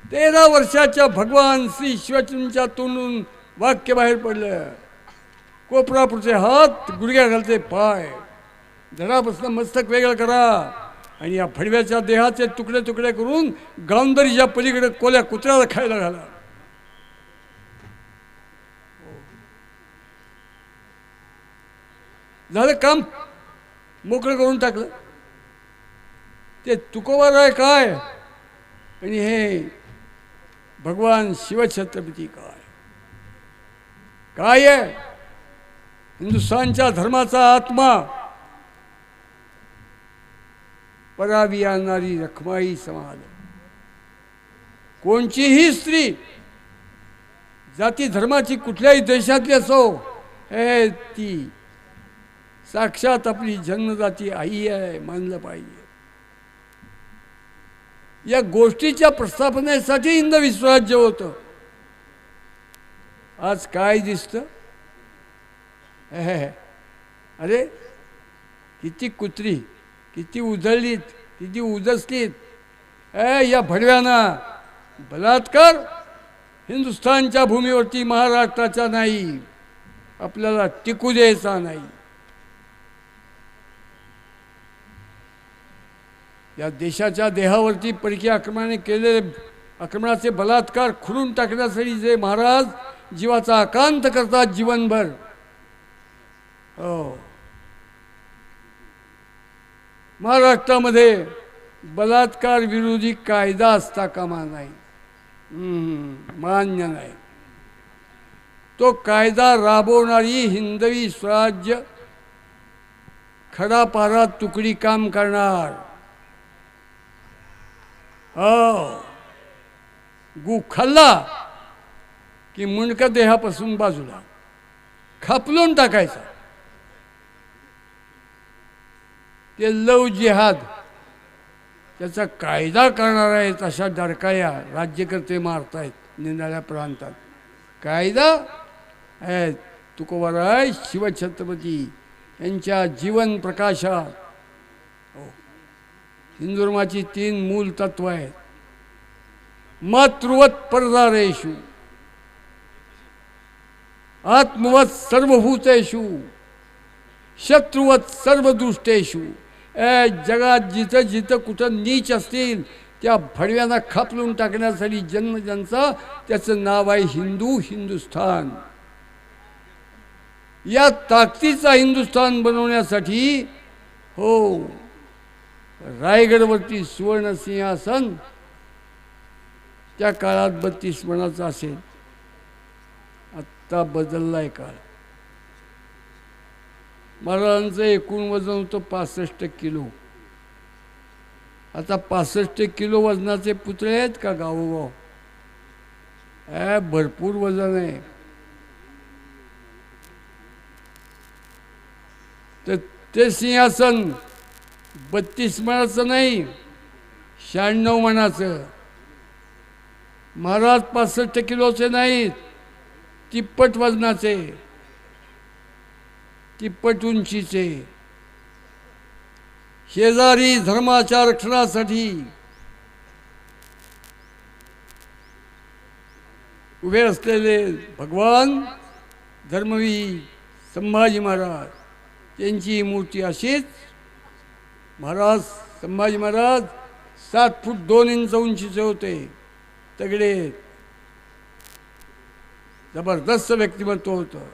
13 वर्षाच्या भगवान श्री ईश्वरच्या तोंडून वाक्य बाहेर पडलं. कोपरापुरचे हात, गुडघ्या घालते पाय, धडापासून मस्तक वेगळं करा आणि या भडव्याच्या देहाचे तुकडे तुकडे करून गावंदरीच्या पलीकडे कोल्या कुत्र्याला खायला घाला. झालं काम, मोकळं करून टाकलं. ते तुकोबार आहे काय आणि हे भगवान शिवछत्रपती काय आहे. हिंदुस्थानच्या धर्माचा आत्मा, परावी आणणारी रखमाई समाज. कोणचीही स्त्री जाती धर्माची कुठल्याही देशातली असो, ती साक्षात आपली जन्मदाती आई आहे, मानलं पाहिजे. या गोष्टीच्या प्रस्थापनेसाठी हिंद विश्वराज्य होतं. आज काय दिसतं? अरे किती कुत्री, किती उधळलीत, किती उदसलीत. या भडव्यानं बलात्कार हिंदुस्थानच्या भूमीवरती, महाराष्ट्राच्या नाही, आपल्याला टिकू द्यायचा नाही. या देशाच्या देहावरती परकीय आक्रमणाने केलेले आक्रमणाचे बलात्कार खुरून टाकण्यासाठी जे महाराज जीवाचा आकांत करतात जीवनभर, हो, महाराष्ट्रामध्ये बलात्कार विरोधी कायदा असता कामा नाही. मान्य नाही. तो कायदा राबवणारी हिंदवी स्वराज्य खडापारा तुकडी काम करणार. हो, गु खाल्ला की मुंडका देहापासून बाजूला खापलून टाकायचा. ते लव जिहाद त्याचा कायदा करणार आहेत अशा डरकाळ्या राज्यकर्ते मारतायत निनाळ्या प्रांतात. कायदा आहे तुकोबाराय शिवछत्रपती यांच्या जीवन प्रकाशात हिंदू धर्माची 3 मूल तत्व आहेत. मातृवत परदारेषु, आत्मवत सर्वभूतेषु, शत्रुवत सर्वदृष्टेषु. जगात जिथं जिथं कुठं नीच असतील त्या भडव्यांना खापलून टाकण्यासाठी जन्म ज्यांचा त्याचं नाव आहे हिंदुस्थान. या ताकदीचा हिंदुस्थान बनवण्यासाठी हो रायगडवरती सुवर्ण सिंहासन त्या काळात 32 मणाचं असेल. आत्ता बदललाय काळ. महाराजांचं एकूण वजन होतं 65 किलो. आता 65 किलो वजनाचे पुतळे आहेत का गावोगाव? भरपूर वजन आहे. तर ते सिंहासन 32 मणाचं नाही, 96 मणाचं. महाराज 65 किलोचे नाहीत, तिप्पट वजनाचे, तिप्पट उंचीचे. शेजारी धर्माच्या रक्षणासाठी उभे असलेले भगवान धर्मवीर संभाजी महाराज यांची मूर्ती अशीच. महाराज संभाजी महाराज 7 फूट 2 इंच उंचीचे होते. तगडे जबरदस्त व्यक्तिमत्व होतं.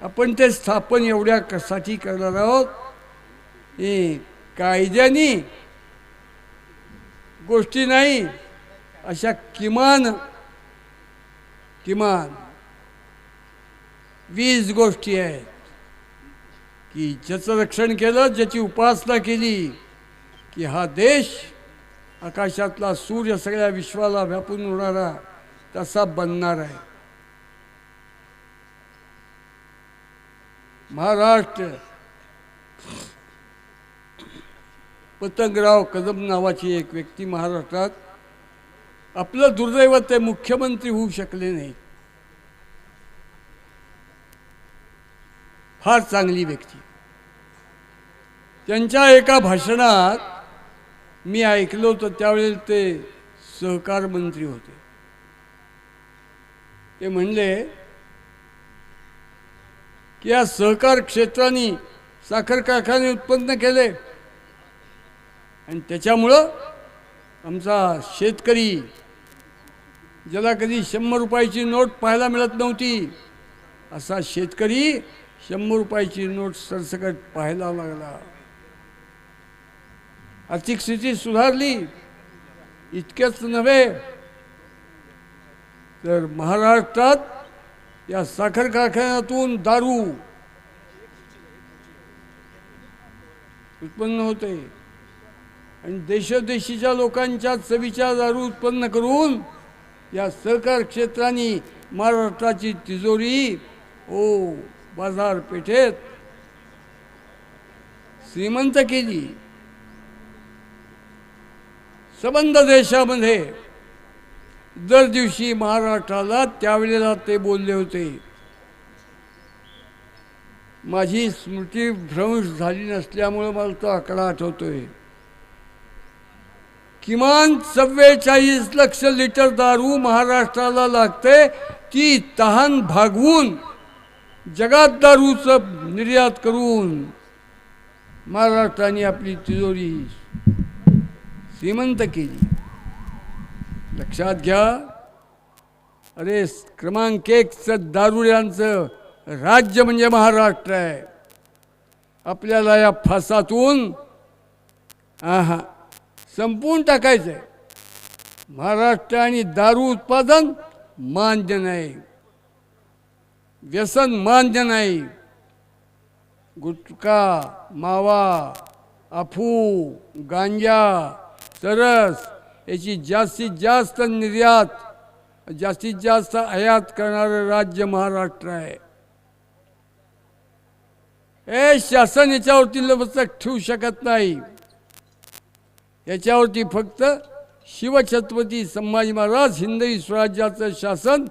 आपण ते स्थापन एवढ्या साठी करणार आहोत. हे कायद्याने गोष्टी नाही, अशा किमान 20 गोष्टी आहेत की ज्याचं रक्षण केलं, ज्याची उपासना केली की हा देश आकाशातला सूर्य सगळ्या विश्वाला व्यापून उडणारा तसा बनणार आहे. महाराष्ट्र पतंगराव कदम नावाची एक व्यक्ती महाराष्ट्रात, आपलं दुर्दैव ते मुख्यमंत्री होऊ शकले नाही. फार चांगली व्यक्ती. त्यांच्या एका भाषणात मी ऐकलं होतं, त्यावेळेला ते सहकार मंत्री होते. ते म्हणले की या सहकार क्षेत्राने साखर कारखाने उत्पन्न केले आणि त्याच्यामुळं आमचा शेतकरी, ज्याला कधी 100 रुपयाची नोट पाहायला मिळत नव्हती, असा शेतकरी 100 रुपयाची नोट सरसकट पाहायला लागला. आर्थिक स्थिती सुधारली. इतकेच नव्हे तर महाराष्ट्रात या साखर कारखान्यातून दारू उत्पन्न होते आणि देशोदेशीच्या लोकांच्या चवीच्या दारू उत्पन्न करून या सहकार क्षेत्राने महाराष्ट्राची तिजोरी बाजारपेठेत श्रीमंत केली. संबंध देशामध्ये दर दिवशी महाराष्ट्राला त्यावेळेला ते बोलले होते. माझी स्मृती भ्रंश झाली नसल्यामुळे मला तो आकडा आठवतोय. किमान 44 लक्ष लिटर दारू महाराष्ट्राला लागते. ती तहान भागवून जगात दारूचं निर्यात करून महाराष्ट्राने आपली तिजोरी श्रीमंत केली. लक्षात घ्या, अरे क्रमांक 1चं दारुड्यांचं राज्य म्हणजे महाराष्ट्र आहे. आपल्याला या फासातून संपवून टाकायचं आहे. महाराष्ट्र आणि दारू उत्पादन मान्य नाही, व्यसन मान्य नाही, गुटखा, मावा, अफू, गांजा, चरस याची जास्तीत जास्त निर्यात, जास्तीत जास्त आयात करणारं राज्य महाराष्ट्र आहे. हे शासन याच्यावरती लक्ष ठेवू शकत नाही. याच्यावरती फक्त शिवछत्रपती संभाजी महाराज हिंदवी स्वराज्याचं शासन,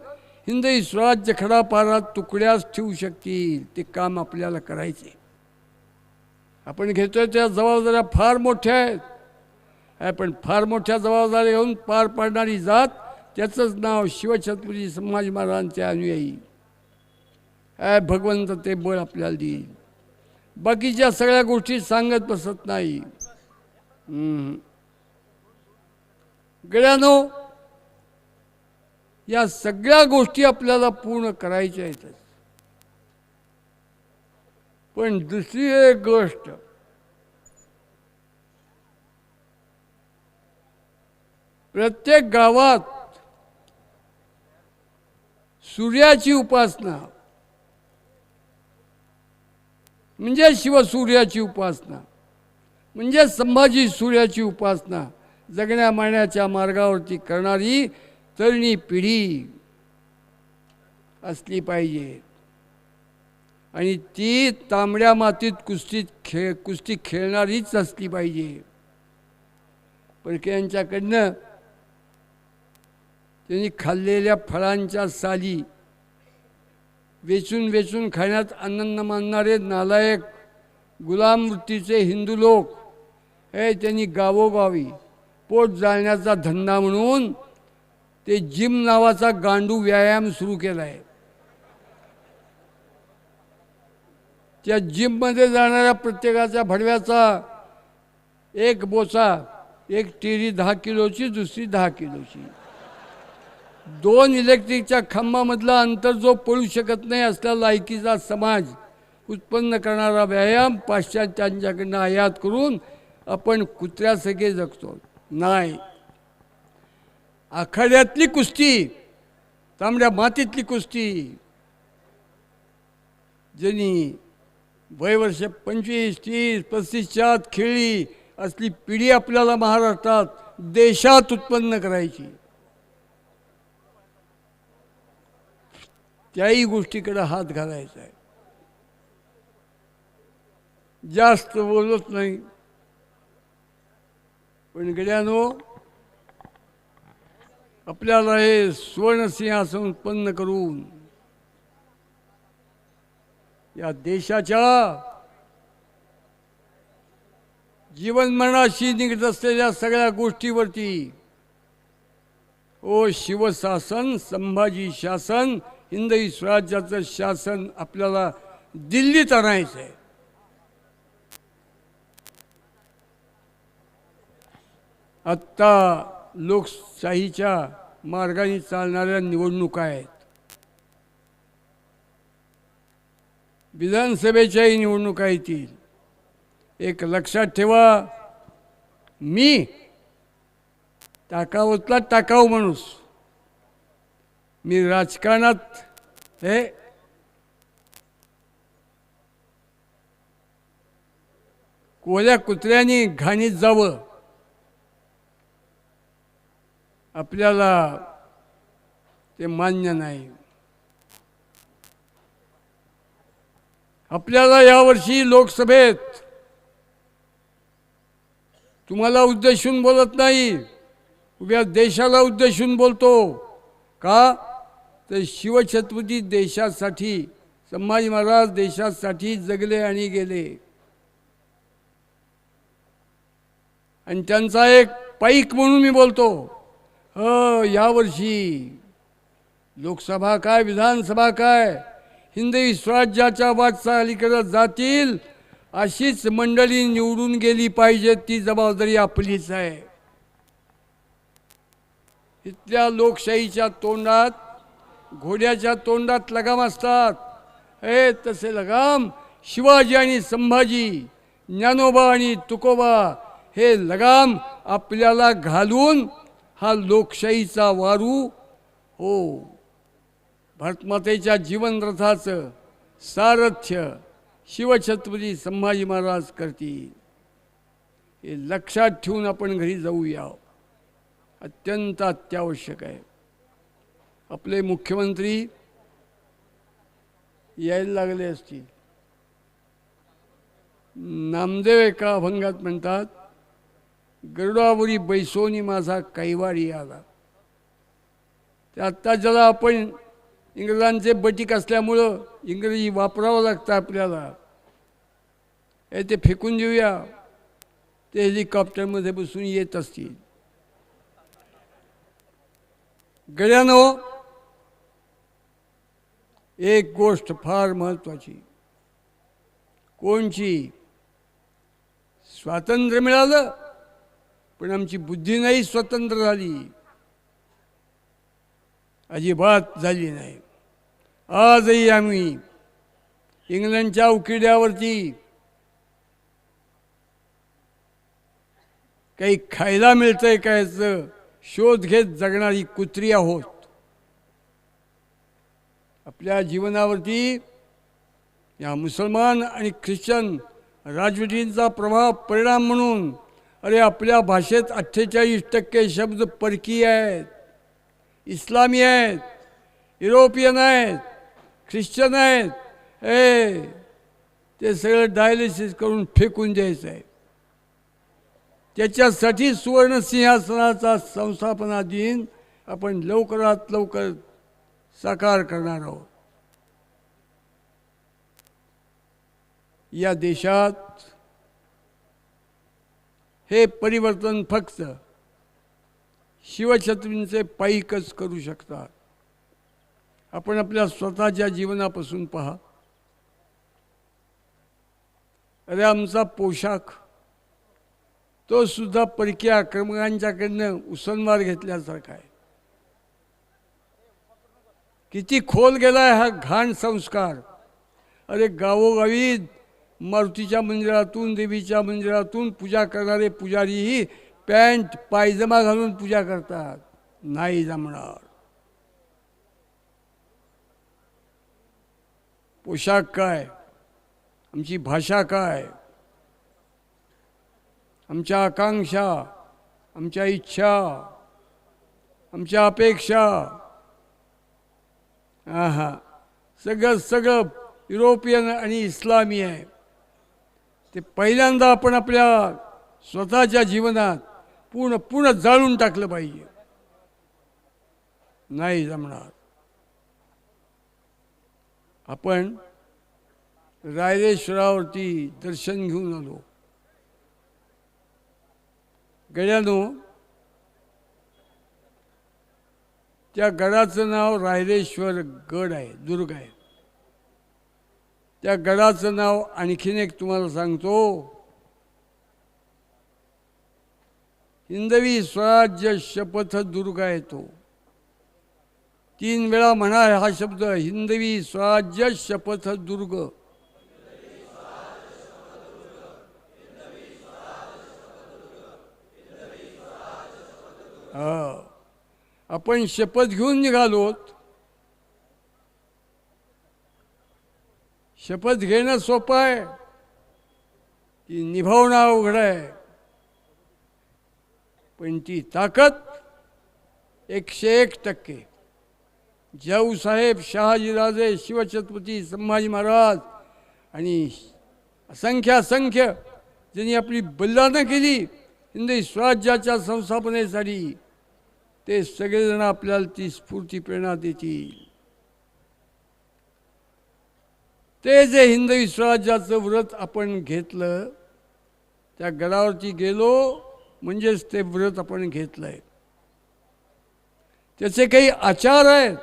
हिंदवी स्वराज्य खडा पारा तुकड्यास ठेवू शकतील. ते काम आपल्याला करायचे. आपण घेतोय त्या जबाबदाऱ्या फार मोठ्या आहेत. पण फार मोठ्या जबाबदाऱ्या घेऊन पार पाडणारी जात, त्याचंच नाव शिवछत्रपती संभाजी महाराजांचे अनुयायी. भगवंत ते बळ आपल्याला देईल. बाकीच्या सगळ्या गोष्टी सांगत बसत नाही. गड्यानो, या सगळ्या गोष्टी आपल्याला पूर्ण करायच्या आहेत. पण दुसरी एक गोष्ट, प्रत्येक गावात सूर्याची उपासना म्हणजे शिवसूर्याची उपासना, म्हणजे संभाजी सूर्याची उपासना जगण्या मारण्याच्या मार्गावरती करणारी तरुणी पिढी असली पाहिजे. आणि ती तांबड्या मातीत कुस्ती खेळणारीच असली पाहिजे. परक्यांच्याकडनं त्यांनी खाल्लेल्या फळांच्या साली वेचून वेचून खाण्यात आनंद मानणारे नालायक गुलाम वृत्तीचे हिंदू लोक, हे त्यांनी गावोगावी पोट जाळण्याचा धंदा म्हणून ते जिम नावाचा गांडू व्यायाम सुरू केला आहे. त्या जिममध्ये जाणाऱ्या प्रत्येकाच्या भडव्याचा एक बोचा, एक टिरी 10 किलोची, दुसरी 10 किलोची. 2 इलेक्ट्रिकच्या खांबामधला अंतर जो पळू शकत नाही असल्या लायकीचा समाज उत्पन्न करणारा व्यायाम पाश्चात्यांच्याकडनं आयात करून आपण कुत्र्यासारखे जगतो. नाही, आखाड्यातली कुस्ती, तांबड्या मातीतली कुस्ती, ज्यांनी वयवर्ष 25, 30, 35च्या आत खेळली असली पिढी आपल्याला महाराष्ट्रात, देशात उत्पन्न करायची. त्याही गोष्टीकडे हात घालायचा आहे. जास्त बोलत नाही, पण गड्यानो, आपल्याला हे सुवर्णसिंहासन उत्पन्न करून या देशाच्या जीवनमरणाशी निगडीत असलेल्या सगळ्या गोष्टीवरती शिवशासन, संभाजी शासन, हिंदवी स्वराज्याचं शासन आपल्याला दिल्लीत आणायचं आहे. आत्ता लोकशाहीच्या मार्गाने चालणाऱ्या निवडणुका आहेत. विधानसभेच्याही निवडणुका येतील. एक लक्षात ठेवा, मी टाकाऊतला टाकाऊ माणूस, मी राजकारणात हे कोल्या कुत्र्याने घाणीत जावं आपल्याला ते मान्य नाही. आपल्याला यावर्षी लोकसभेत तुम्हाला उद्देशून बोलत नाही, उभ्या देशाला उद्देशून बोलतो. का तर शिवछत्रपती देशासाठी, संभाजी महाराज देशासाठी जगले आणि गेले. आणि त्यांचा एक पाईक म्हणून मी बोलतो. यावर्षी लोकसभा काय, विधानसभा काय, हिंदवी स्वराज्याच्या वाटचालीकडे जातील अशीच मंडळी निवडून गेली पाहिजे. ती जबाबदारी आपलीच आहे. इथल्या लोकशाहीच्या तोंडात, घोड्याच्या तोंडात लगाम असतात. हे तसे लगाम शिवाजी आणि संभाजी, ज्ञानोबा आणि तुकोबा हे लगाम आपल्याला घालून हा लोकशाहीचा वारू हो भारतमातेच्या जीवनरथाचं सारथ्य शिवछत्रपती संभाजी महाराज करतील हे लक्षात ठेवून आपण घरी जाऊया. अत्यंत अत्यावश्यक आहे. आपले मुख्यमंत्री यायला लागले असतील. नामदेव एका अभंगात म्हणतात, गरुडावरी बैसोनी माझा कैवारी आला. ते आत्ता ज्याला आपण इंग्रजांचे बटीक असल्यामुळं इंग्रजी वापरावं लागतं आपल्याला, हे ते फेकून देऊया. ते हेलिकॉप्टरमध्ये बसून येत असतील. गड्यानो, एक गोष्ट फार महत्त्वाची. कोणची? स्वातंत्र्य मिळालं पण आमची बुद्धी नाही स्वतंत्र झाली. अजिबात झाली नाही. आजही आम्ही इंग्लंडच्या उकिड्यावरती काही खायला मिळतंय का याचं शोध घेत जगणारी कुत्री आहोत. आपल्या जीवनावरती या मुसलमान आणि ख्रिश्चन राजवटींचा प्रभाव परिणाम म्हणून अरे आपल्या भाषेत 48% शब्द परकीय आहेत, इस्लामी आहेत, युरोपियन आहेत, ख्रिश्चन आहेत. ते सगळं डायलिसिस करून फेकून द्यायचं आहे. त्याच्यासाठी सुवर्ण सिंहासनाचा संस्थापना दिन आपण लवकरात लवकर साकार करणार आहोत. या देशात हे परिवर्तन फक्त शिवछत्रपतींचे पाईकच करू शकतात. आपण आपल्या स्वतःच्या जीवनापासून पहा. अरे आमचा पोशाख तो सुद्धा परकीय आक्रमकांच्याकडनं उसनवार घेतल्यासारखा आहे. किती खोल गेलाय हा घाण संस्कार. अरे गावोगावी मारुतीच्या मंदिरातून देवीच्या मंदिरातून पूजा करणारे पुजारीही पॅन्ट पायजमा घालून पूजा करतात. नाही जमणार. पोशाख काय, आमची भाषा काय, आमच्या आकांक्षा, आमच्या इच्छा, आमच्या अपेक्षा, सगळं युरोपियन आणि इस्लामी आहे. ते पहिल्यांदा आपण आपल्या स्वतःच्या जीवनात पूर्ण जाळून टाकलं पाहिजे. नाही जमणार. आपण रायरेश्वरावरती दर्शन घेऊन आलो. गड्यानो, त्या गडाचं नाव रायरेश्वर गड आहे, दुर्ग आहे. त्या गडाचं नाव आणखीन एक तुम्हाला सांगतो, हिंदवी स्वराज्य शपथ दुर्ग आहे. तो 3 वेळा म्हणा हा शब्द, हिंदवी स्वराज्य शपथ दुर्ग. आपण शपथ घेऊन निघालोत. शपथ घेणं सोपं आहे, ती निभावणं अवघड आहे. पण ती ताकद 101%. जाऊसाहेब शहाजीराजे शिवछत्रपती संभाजी महाराज आणि असंख्य ज्यांनी आपली बलिदानं केली हिंदवी स्वराज्याच्या संस्थापनेसाठी, ते सगळेजण आपल्याला ती स्फूर्ती प्रेरणा देतील. ते जे हिंदवी स्वराज्याचं व्रत आपण घेतलं, त्या गडावरती गेलो म्हणजेच ते व्रत आपण घेतलंय. त्याचे काही आचार आहेत.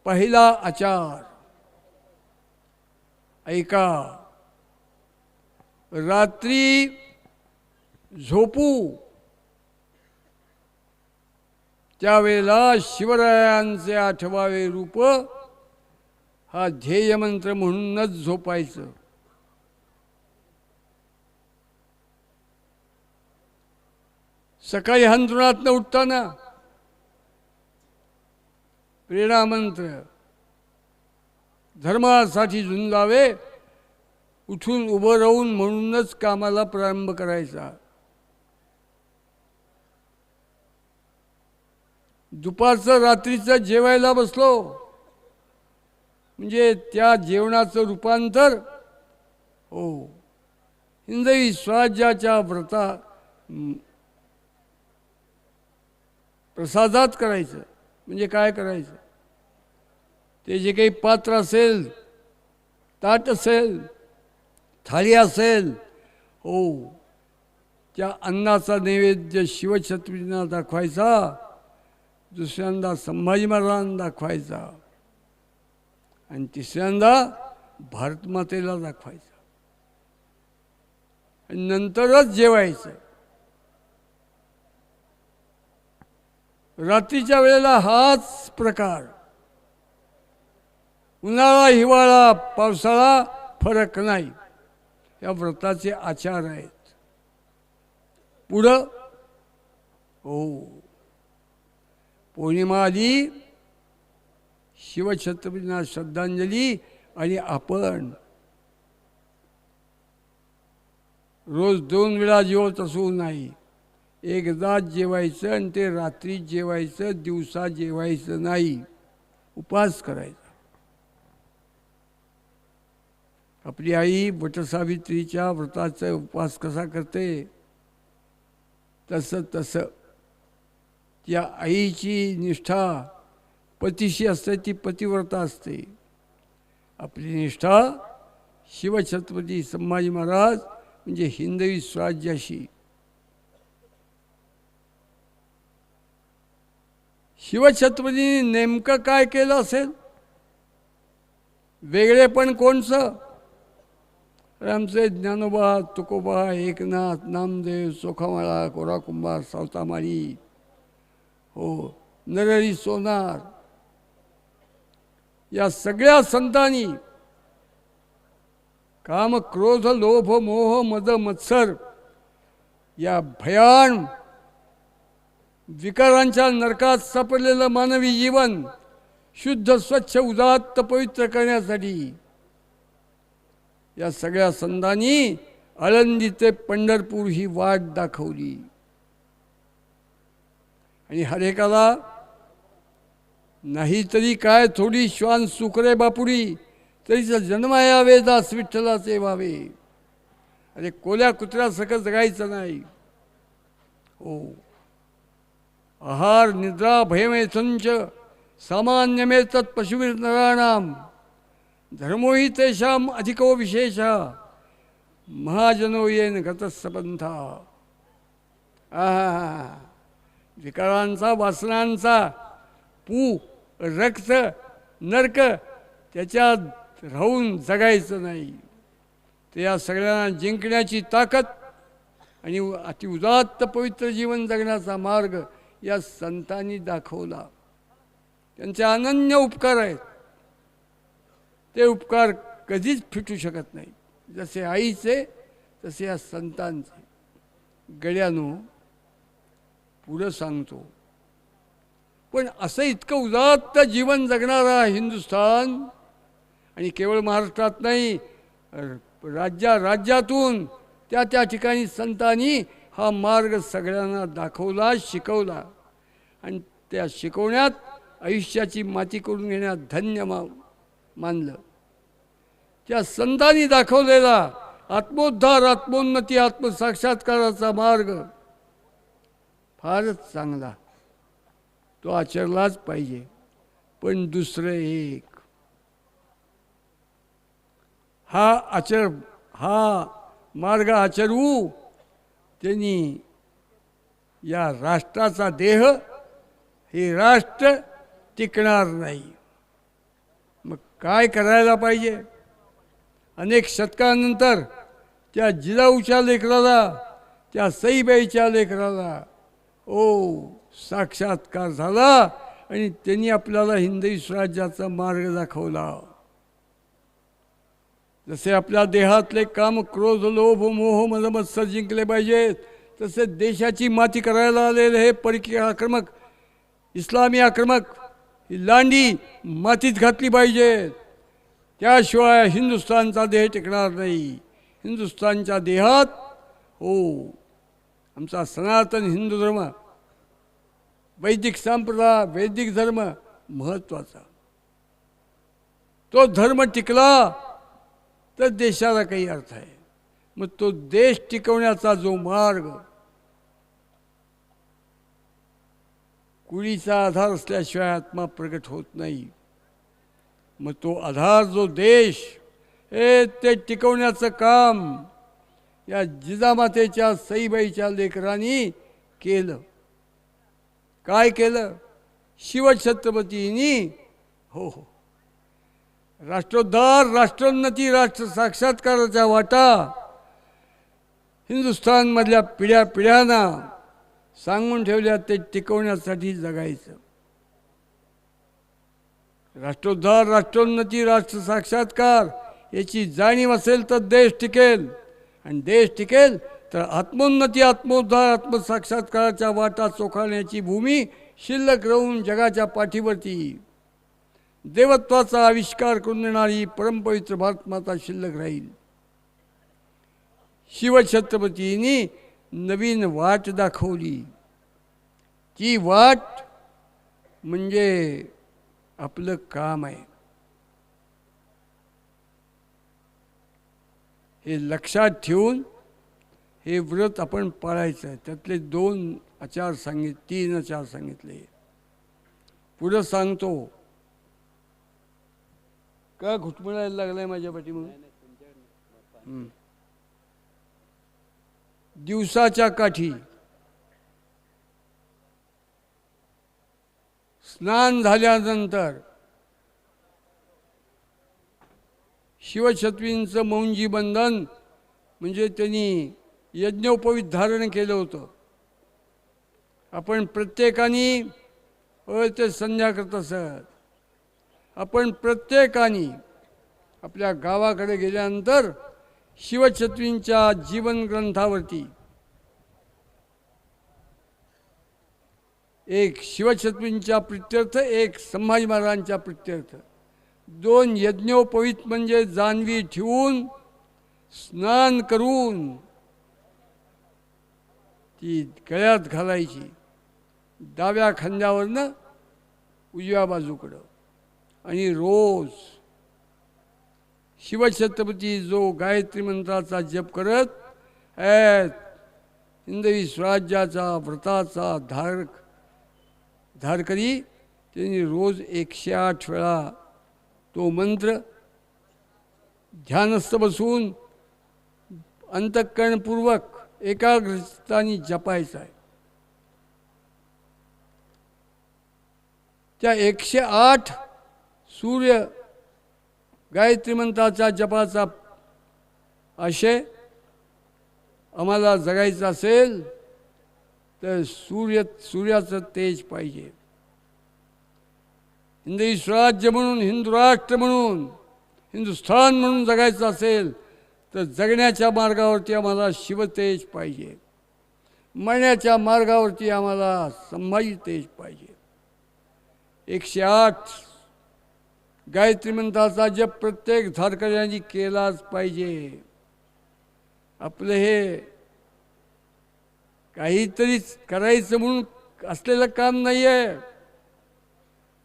पहिला आचार ऐका. रात्री झोपू त्यावेळेला शिवरायांचे 8वावे रूप हा ध्येयमंत्र म्हणूनच झोपायचं. सकाळी अंथरुणातनं उठताना प्रेरणा मंत्र, धर्मासाठी झुंजावे, उठून उभं राहून म्हणूनच कामाला प्रारंभ करायचा. दुपारचं रात्रीचं जेवायला बसलो म्हणजे त्या जेवणाचं रूपांतर हिंदवी स्वराज्याच्या व्रता प्रसादात करायचं. म्हणजे काय करायचं, ते जे काही पात्र असेल, ताट असेल, थाळी असेल, त्या अन्नाचा नैवेद्य शिवछत्रपतींना दाखवायचा, दुसऱ्यांदा संभाजी महाराजांना दाखवायचा आणि तिसऱ्यांदा भारतमातेला दाखवायचा आणि नंतरच जेवायचं. रात्रीच्या वेळेला हाच प्रकार. उन्हाळा, हिवाळा, पावसाळा फरक नाही. या व्रताचे आचार आहेत. पुढं पौर्णिमा आली, शिवछत्रपतींना श्रद्धांजली. आणि आपण रोज 2 वेळा जेवत असू नाही, एकदाच जेवायचं आणि ते रात्री जेवायचं, दिवसा जेवायचं नाही, उपवास करायचा. आपली आई वटसावित्रीच्या व्रताचा उपवास कसा करते तसं त्या आईची निष्ठा पतीशी असते, ती पतिव्रता असते. आपली निष्ठा शिवछत्रपती संभाजी महाराज म्हणजे हिंदवी स्वराज्याशी. शिवछत्रपतींनी नेमकं काय केलं असेल? वेगळेपण कोणचं? आमचे ज्ञानोबा, तुकोबा, एकनाथ, नामदेव, चोखामाळा, कोराकुंभार, सावतामाळी, नरहरी सोनार, या सगळ्या संतांनी काम, क्रोध, लोभ, मोह, मद, मत्सर या भयान विकारांच्या नरकात सापडलेलं मानवी जीवन शुद्ध, स्वच्छ, उदात्त, पवित्र करण्यासाठी या सगळ्या संतांनी आळंदी ते पंढरपूर ही वाट दाखवली. आणि हरेकाला नाहीतरी काय थोडी श्वान सुकरे बापुरी, तरीच जन्म यावे दास विठ्ठलाचे व्हावे. अरे कोल्या कुत्र्या सकट जगायचं नाही. आहार, निद्रा, भयमेथुंच सामान्यमेतत् पशुभिर्नराणाम धर्मो हि तेषाम अधिको विशेष महाजनो येन गतस्सपंथा. विकारांचा, वासनांचा रक्त, नरक त्याच्यात राहून जगायचं नाही. ते या सगळ्यांना जिंकण्याची ताकद आणि अतिउदात्त पवित्र जीवन जगण्याचा मार्ग या संतांनी दाखवला. त्यांचे अनन्य उपकार आहेत. ते उपकार कधीच फिटू शकत नाही. जसे आईचे तसे या संतांचे. गड्यानो पुढं सांगतो, पण असं इतकं उदात्त जीवन जगणारा हिंदुस्थान, आणि केवळ महाराष्ट्रात नाही, राज्यातून त्या ठिकाणी संतांनी हा मार्ग सगळ्यांना दाखवला, शिकवला. आणि त्या शिकवण्यात आयुष्याची माती करून घेण्यात धन्य मानलं. त्या संतांनी दाखवलेला आत्मोद्धार, आत्मोन्नती, आत्मसाक्षात्काराचा मार्ग फारच चांगला, तो आचरलाच पाहिजे. पण दुसरं एक, हा मार्ग आचरू त्यांनी या राष्ट्राचा देह, हे राष्ट्र टिकणार नाही. मग काय करायला पाहिजे? अनेक शतकानंतर त्या जिजाऊच्या लेकराला, त्या सईबाईच्या लेकराला साक्षात्कार झाला आणि त्यांनी आपल्याला हिंदवी स्वराज्याचा मार्ग दाखवला. जसे आपल्या देहातले काम, क्रोध, लोभ, मोह, मद, मत्सर जिंकले पाहिजेत, तसे देशाची माती करायला आलेले हे परकीय आक्रमक, इस्लामी आक्रमक ही लांडी मातीत घातली पाहिजे. त्याशिवाय हिंदुस्थानचा देह टिकणार नाही. हिंदुस्थानच्या देहात हो आमचा सनातन हिंदू धर्म, वैदिक संप्रदाय, वैदिक धर्म महत्त्वाचा. तो धर्म टिकला तर देशाला काही अर्थ आहे. मग तो देश टिकवण्याचा जो मार्ग, कुळीचा आधार असल्याशिवाय आत्मा प्रगट होत नाही. मग तो आधार जो देश हे ते टिकवण्याचं काम या जिजामातेच्या सईबाईच्या लेकरांनी केलं. काय केलं? शिवछत्रपतींनी हो हो राष्ट्रोद्धार, राष्ट्रोन्नती, राष्ट्र साक्षात्काराच्या वाटा हिंदुस्थानमधल्या पिढ्या पिढ्यांना सांगून ठेवल्या. ते टिकवण्यासाठी जगायचं. राष्ट्रोद्धार, राष्ट्रोन्नती, राष्ट्र साक्षात्कार याची जाणीव असेल तर देश टिकेल. आणि देश टिकेल तर आत्मोन्नती, आत्मोद्धार, आत्मसाक्षात्काराच्या वाटा चोखाळण्याची भूमी शिल्लक राहून जगाच्या पाठीवरती देवत्वाचा आविष्कार करून देणारी परमपवित्र भारतमाता शिल्लक राहील. शिवछत्रपतींनी नवीन वाट दाखवली. ती वाट म्हणजे आपलं काम आहे. हे लक्षात ठेवून हे व्रत आपण पाळायचं आहे. त्यातले 2 आचार सांगितले, 3 आचार सांगितले. पुढं सांगतो. का घुटमळायला लागलाय माझ्या पाठीमागून? दिवसाच्या काठी स्नान झाल्यानंतर शिवछत्रपतींचं मौंजी बंधन म्हणजे त्यांनी यज्ञोपवीत धारण केलं होतं. आपण प्रत्येकाने ते संध्या करत असत. आपण प्रत्येकाने आपल्या गावाकडे गेल्यानंतर शिवछत्रपतींच्या जीवनग्रंथावरती एक शिवछत्रपतींच्या प्रित्यर्थ, एक संभाजी महाराजांच्या प्रित्यर्थ 2 यज्ञोपवीत म्हणजे जानवी ठेवून स्नान करून ती गळ्यात घालायची. डाव्या खांद्यावरनं उजव्या बाजूकडं. आणि रोज शिवछत्रपती जो गायत्री मंत्राचा जप करत आहेत, हिंदवी स्वराज्याचा व्रताचा धारकरी, त्यांनी रोज 108 वेळा तो मंत्र ध्यानस्थ बसून अंतःकरणपूर्वक एकाग्रचित्ताने जपायचा आहे. त्या 108 सूर्य गायत्री मंत्राच्या जपाचा आशय आम्हाला जगायचं असेल तर सूर्याचं तेज पाहिजे. हिंदवी स्वराज्य म्हणून, हिंदू राष्ट्र म्हणून, हिंदुस्थान म्हणून जगायचं असेल तर जगण्याच्या मार्गावरती आम्हाला शिवतेज पाहिजे. मरण्याच्या मार्गावरती आम्हाला संभाजी तेज पाहिजे. 108 गायत्री मंत्राचा जप प्रत्येक धारकऱ्यांनी केलाच पाहिजे. आपलं हे काहीतरी करायचं म्हणून असलेलं काम नाही आहे.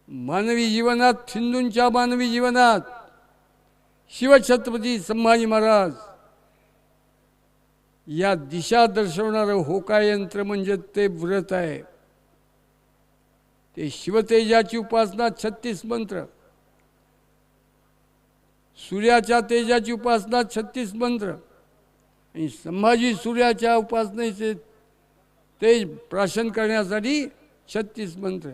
मानवी जीवनात, हिंदूंच्या मानवी जीवनात शिवछत्रपती संभाजी महाराज या दिशा दर्शवणारं होकायंत्र म्हणजे ते व्रत आहे. ते शिवतेजाची उपासना 36 मंत्र, सूर्याच्या तेजाची उपासना 36 मंत्र आणि संभाजी सूर्याच्या उपासनेचे तेज प्राशन करण्यासाठी 36 मंत्र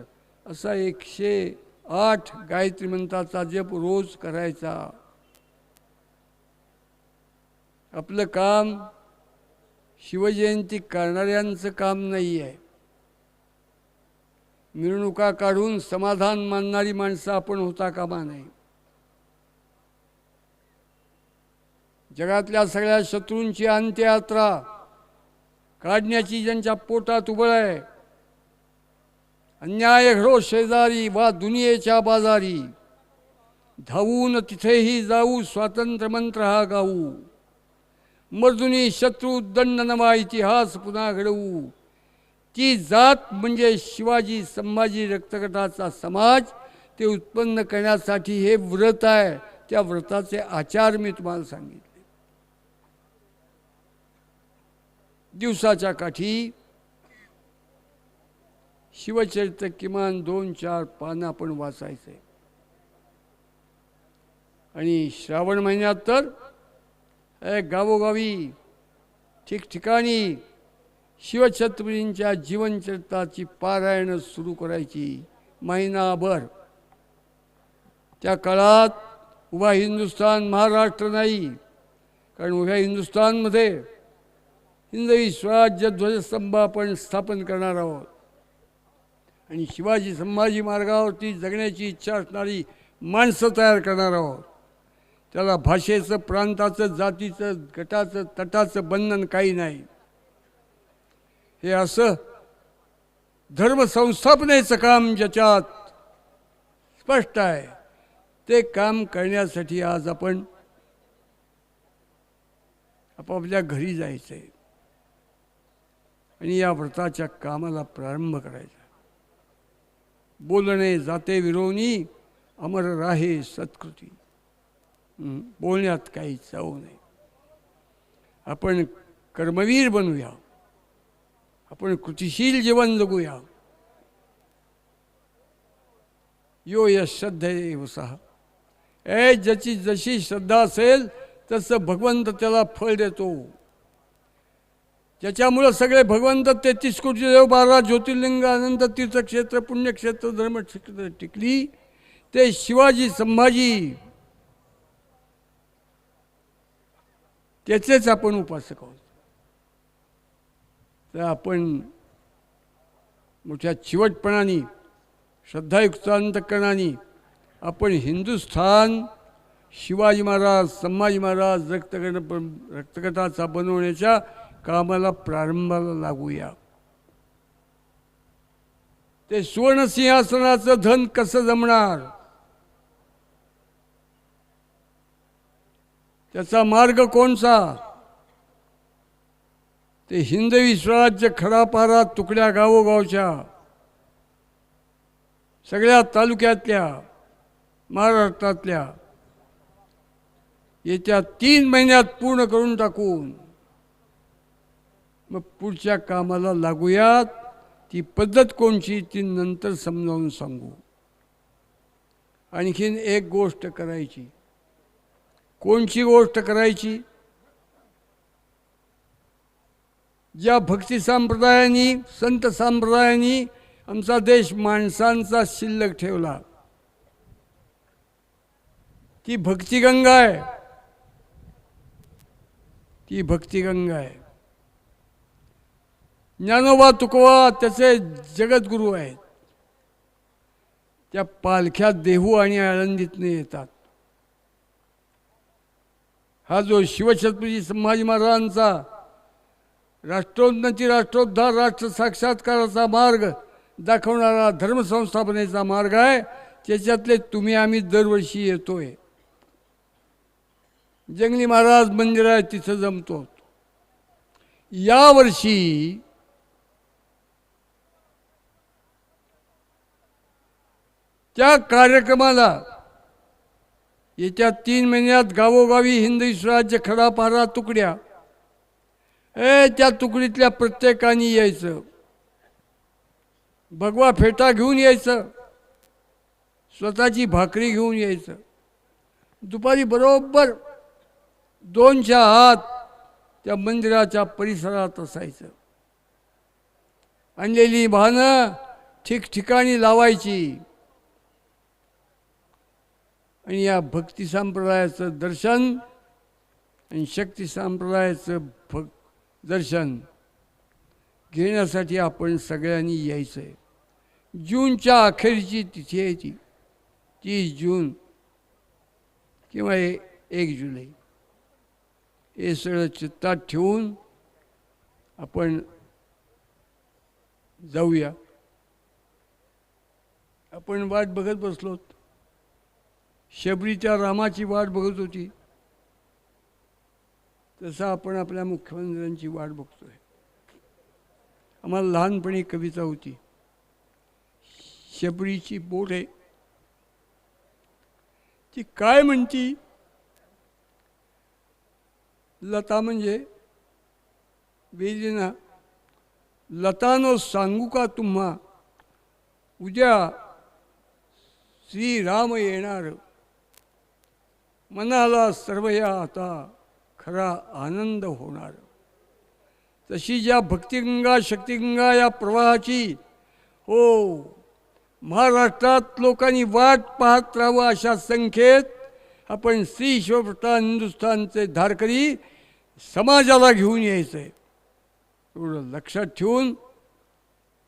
असा 108 गायत्री मंत्राचा जप रोज करायचा. आपलं काम शिवजयंती करणाऱ्यांचं काम नाही आहे. मिरवणुका काढून समाधान मानणारी माणसं आपण होता कामा नये. जगातल्या सगळ्या शत्रूंची अंत्ययात्रा काढण्याची ज्यांच्या पोटात उबळ आहे, अन्याय घडो शेजारी वा दुनियेच्या बाजारी, धावून तिथेही जाऊ स्वातंत्र्य मंत्र हा गाऊ, मर्दुनी शत्रू दंड नवा इतिहास पुन्हा घडवू. ती जात म्हणजे शिवाजी संभाजी रक्तगटाचा समाज. ते उत्पन्न करण्यासाठी हे व्रत आहे. त्या व्रताचे आचार मी तुम्हाला सांगितले. दिवसाच्या काठी शिवचरित्र किमान 2-4 पानं आपण वाचायचे. आणि श्रावण महिन्यात तर गावोगावी ठिकठिकाणी शिवछत्रपतींच्या जीवनचरित्राची पारायण सुरू करायची महिनाभर. त्या काळात उभा हिंदुस्थान महाराष्ट्र नाही, कारण उभ्या हिंदुस्थानमध्ये हिंदवी स्वराज्य ध्वजस्तंभ आपण स्थापन करणार आहोत. आणि शिवाजी संभाजी मार्गावरती जगण्याची इच्छा असणारी माणसं तयार करणार आहोत. त्याला भाषेचं, प्रांताचं, जातीचं, गटाचं, तटाचं बंधन काही नाही. हे असं धर्मसंस्थापनेचं काम ज्याच्यात स्पष्ट आहे, ते काम करण्यासाठी आज आपण आपापल्या घरी जायचं आहे आणि या व्रताच्या कामाला प्रारंभ करायचा. बोलणे जाते विरोनी अमर राहे सत्कृती. बोलण्यात काही चव नाही. आपण कर्मवीर बनूया, आपण कृतिशील जीवन जगूया. यो यश श्रद्धेव सह. ज्याची जशी श्रद्धा असेल तसं भगवंत त्याला फळ देतो. ज्याच्यामुळं सगळे भगवंत 33 कोटी देव, 12 ज्योतिर्लिंग, अनंत तीर्थक्षेत्र, पुण्यक्षेत्र, धर्मक्षेत्र टिकली, ते शिवाजी संभाजी त्याचेच आपण उपासक आहोत. तर आपण मोठ्या चिवटपणाने, श्रद्धायुक्त अंतःकरणाने आपण हिंदुस्थान शिवाजी महाराज, संभाजी महाराज रक्तगटाचा बनवण्याच्या कामाला प्रारंभाला लागूया. ते सुवर्णसिंहासनाचं धन कसं जमणार, त्याचा मार्ग कोणचा, ते हिंदवी स्वराज्य खडापारा तुकड्या गावोगावच्या सगळ्या तालुक्यातल्या महाराष्ट्रातल्या येत्या 3 महिन्यात पूर्ण करून टाकून मग पुढच्या कामाला लागूयात. ती पद्धत कोणची ती नंतर समजावून सांगू. आणखीन एक गोष्ट करायची. कोणची गोष्ट करायची? ज्या भक्ती संप्रदायांनी, संत संप्रदायांनी आमचा देश माणसांचा शिल्लक ठेवला, ती भक्तिगंगा आहे. ती भक्तिगंगा आहे. ज्ञानोबा तुकोबा त्याचे जगद्गुरू आहेत. त्या पालख्या देहू आणि आळंदीतनं येतात. हा जो शिवछत्रपती संभाजी महाराजांचा राष्ट्रोन्नती, राष्ट्रोद्धार, राष्ट्र साक्षात्काराचा मार्ग दाखवणारा धर्मसंस्थापनेचा मार्ग आहे. त्याच्यातले तुम्ही आम्ही दरवर्षी येतोय. जंगली महाराज मंदिर आहे तिथं जमतो. यावर्षी त्या कार्यक्रमाला येत्या 3 महिन्यात गावोगावी हिंदवी स्वराज्य खडापारा तुकड्या, त्या तुकडीतल्या प्रत्येकाने यायचं. भगवा फेटा घेऊन यायचं, स्वतःची भाकरी घेऊन यायचं. दुपारी बरोबर 2च्या आत त्या मंदिराच्या परिसरात असायचं. आणलेली वाहनं ठिकठिकाणी लावायची आणि या भक्ती संप्रदायाचं दर्शन आणि शक्ती संप्रदायाचं दर्शन घेण्यासाठी आपण सगळ्यांनी यायचं आहे. जूनच्या अखेरची तिथी आहे ती 30 जून किंवा 1 जुलै. हे सगळं चित्तात ठेवून आपण जाऊया. आपण वाट बघत बसलोत. शबरीच्या रामाची वाट बघत होती, तसं आपण आपल्या मुख्यमंत्र्यांची वाट बघतोय. आम्हाला लहानपणी कविता होती, शबरीची बोट आहे. ती काय म्हणती? लता म्हणजे वेदना. लतानो सांगू का तुम्हा, उद्या श्रीराम येणार. मनाला सर्व या आता खरा आनंद होणार. तशी ज्या भक्तिगंगा शक्तिगंगा या प्रवाहाची हो महाराष्ट्रात लोकांनी वाट पाहत राहावं, अशा संख्येत आपण श्री शिवप्रधान हिंदुस्थानचे धारकरी समाजाला घेऊन यायचं आहे. एवढं लक्षात ठेवून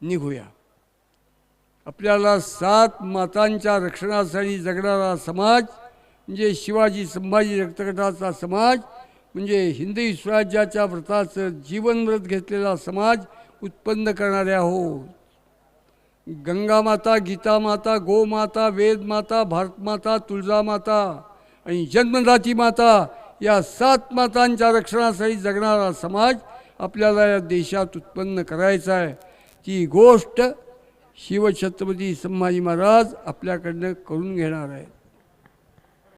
निघूया. आपल्याला 7 मातांच्या रक्षणासाठी जगणारा समाज म्हणजे शिवाजी संभाजी रक्तगटाचा समाज, म्हणजे हिंदवी स्वराज्याच्या व्रताचं जीवनव्रत घेतलेला समाज उत्पन्न करणारे आहोत. गंगामाता, गीतामाता, गोमाता, वेदमाता, भारतमाता, तुळजामाता आणि जन्मदाती माता या 7 मातांच्या रक्षणासाठी जगणारा समाज आपल्याला या देशात उत्पन्न करायचा आहे. ती गोष्ट शिवछत्रपती संभाजी महाराज आपल्याकडनं करून घेणार आहेत.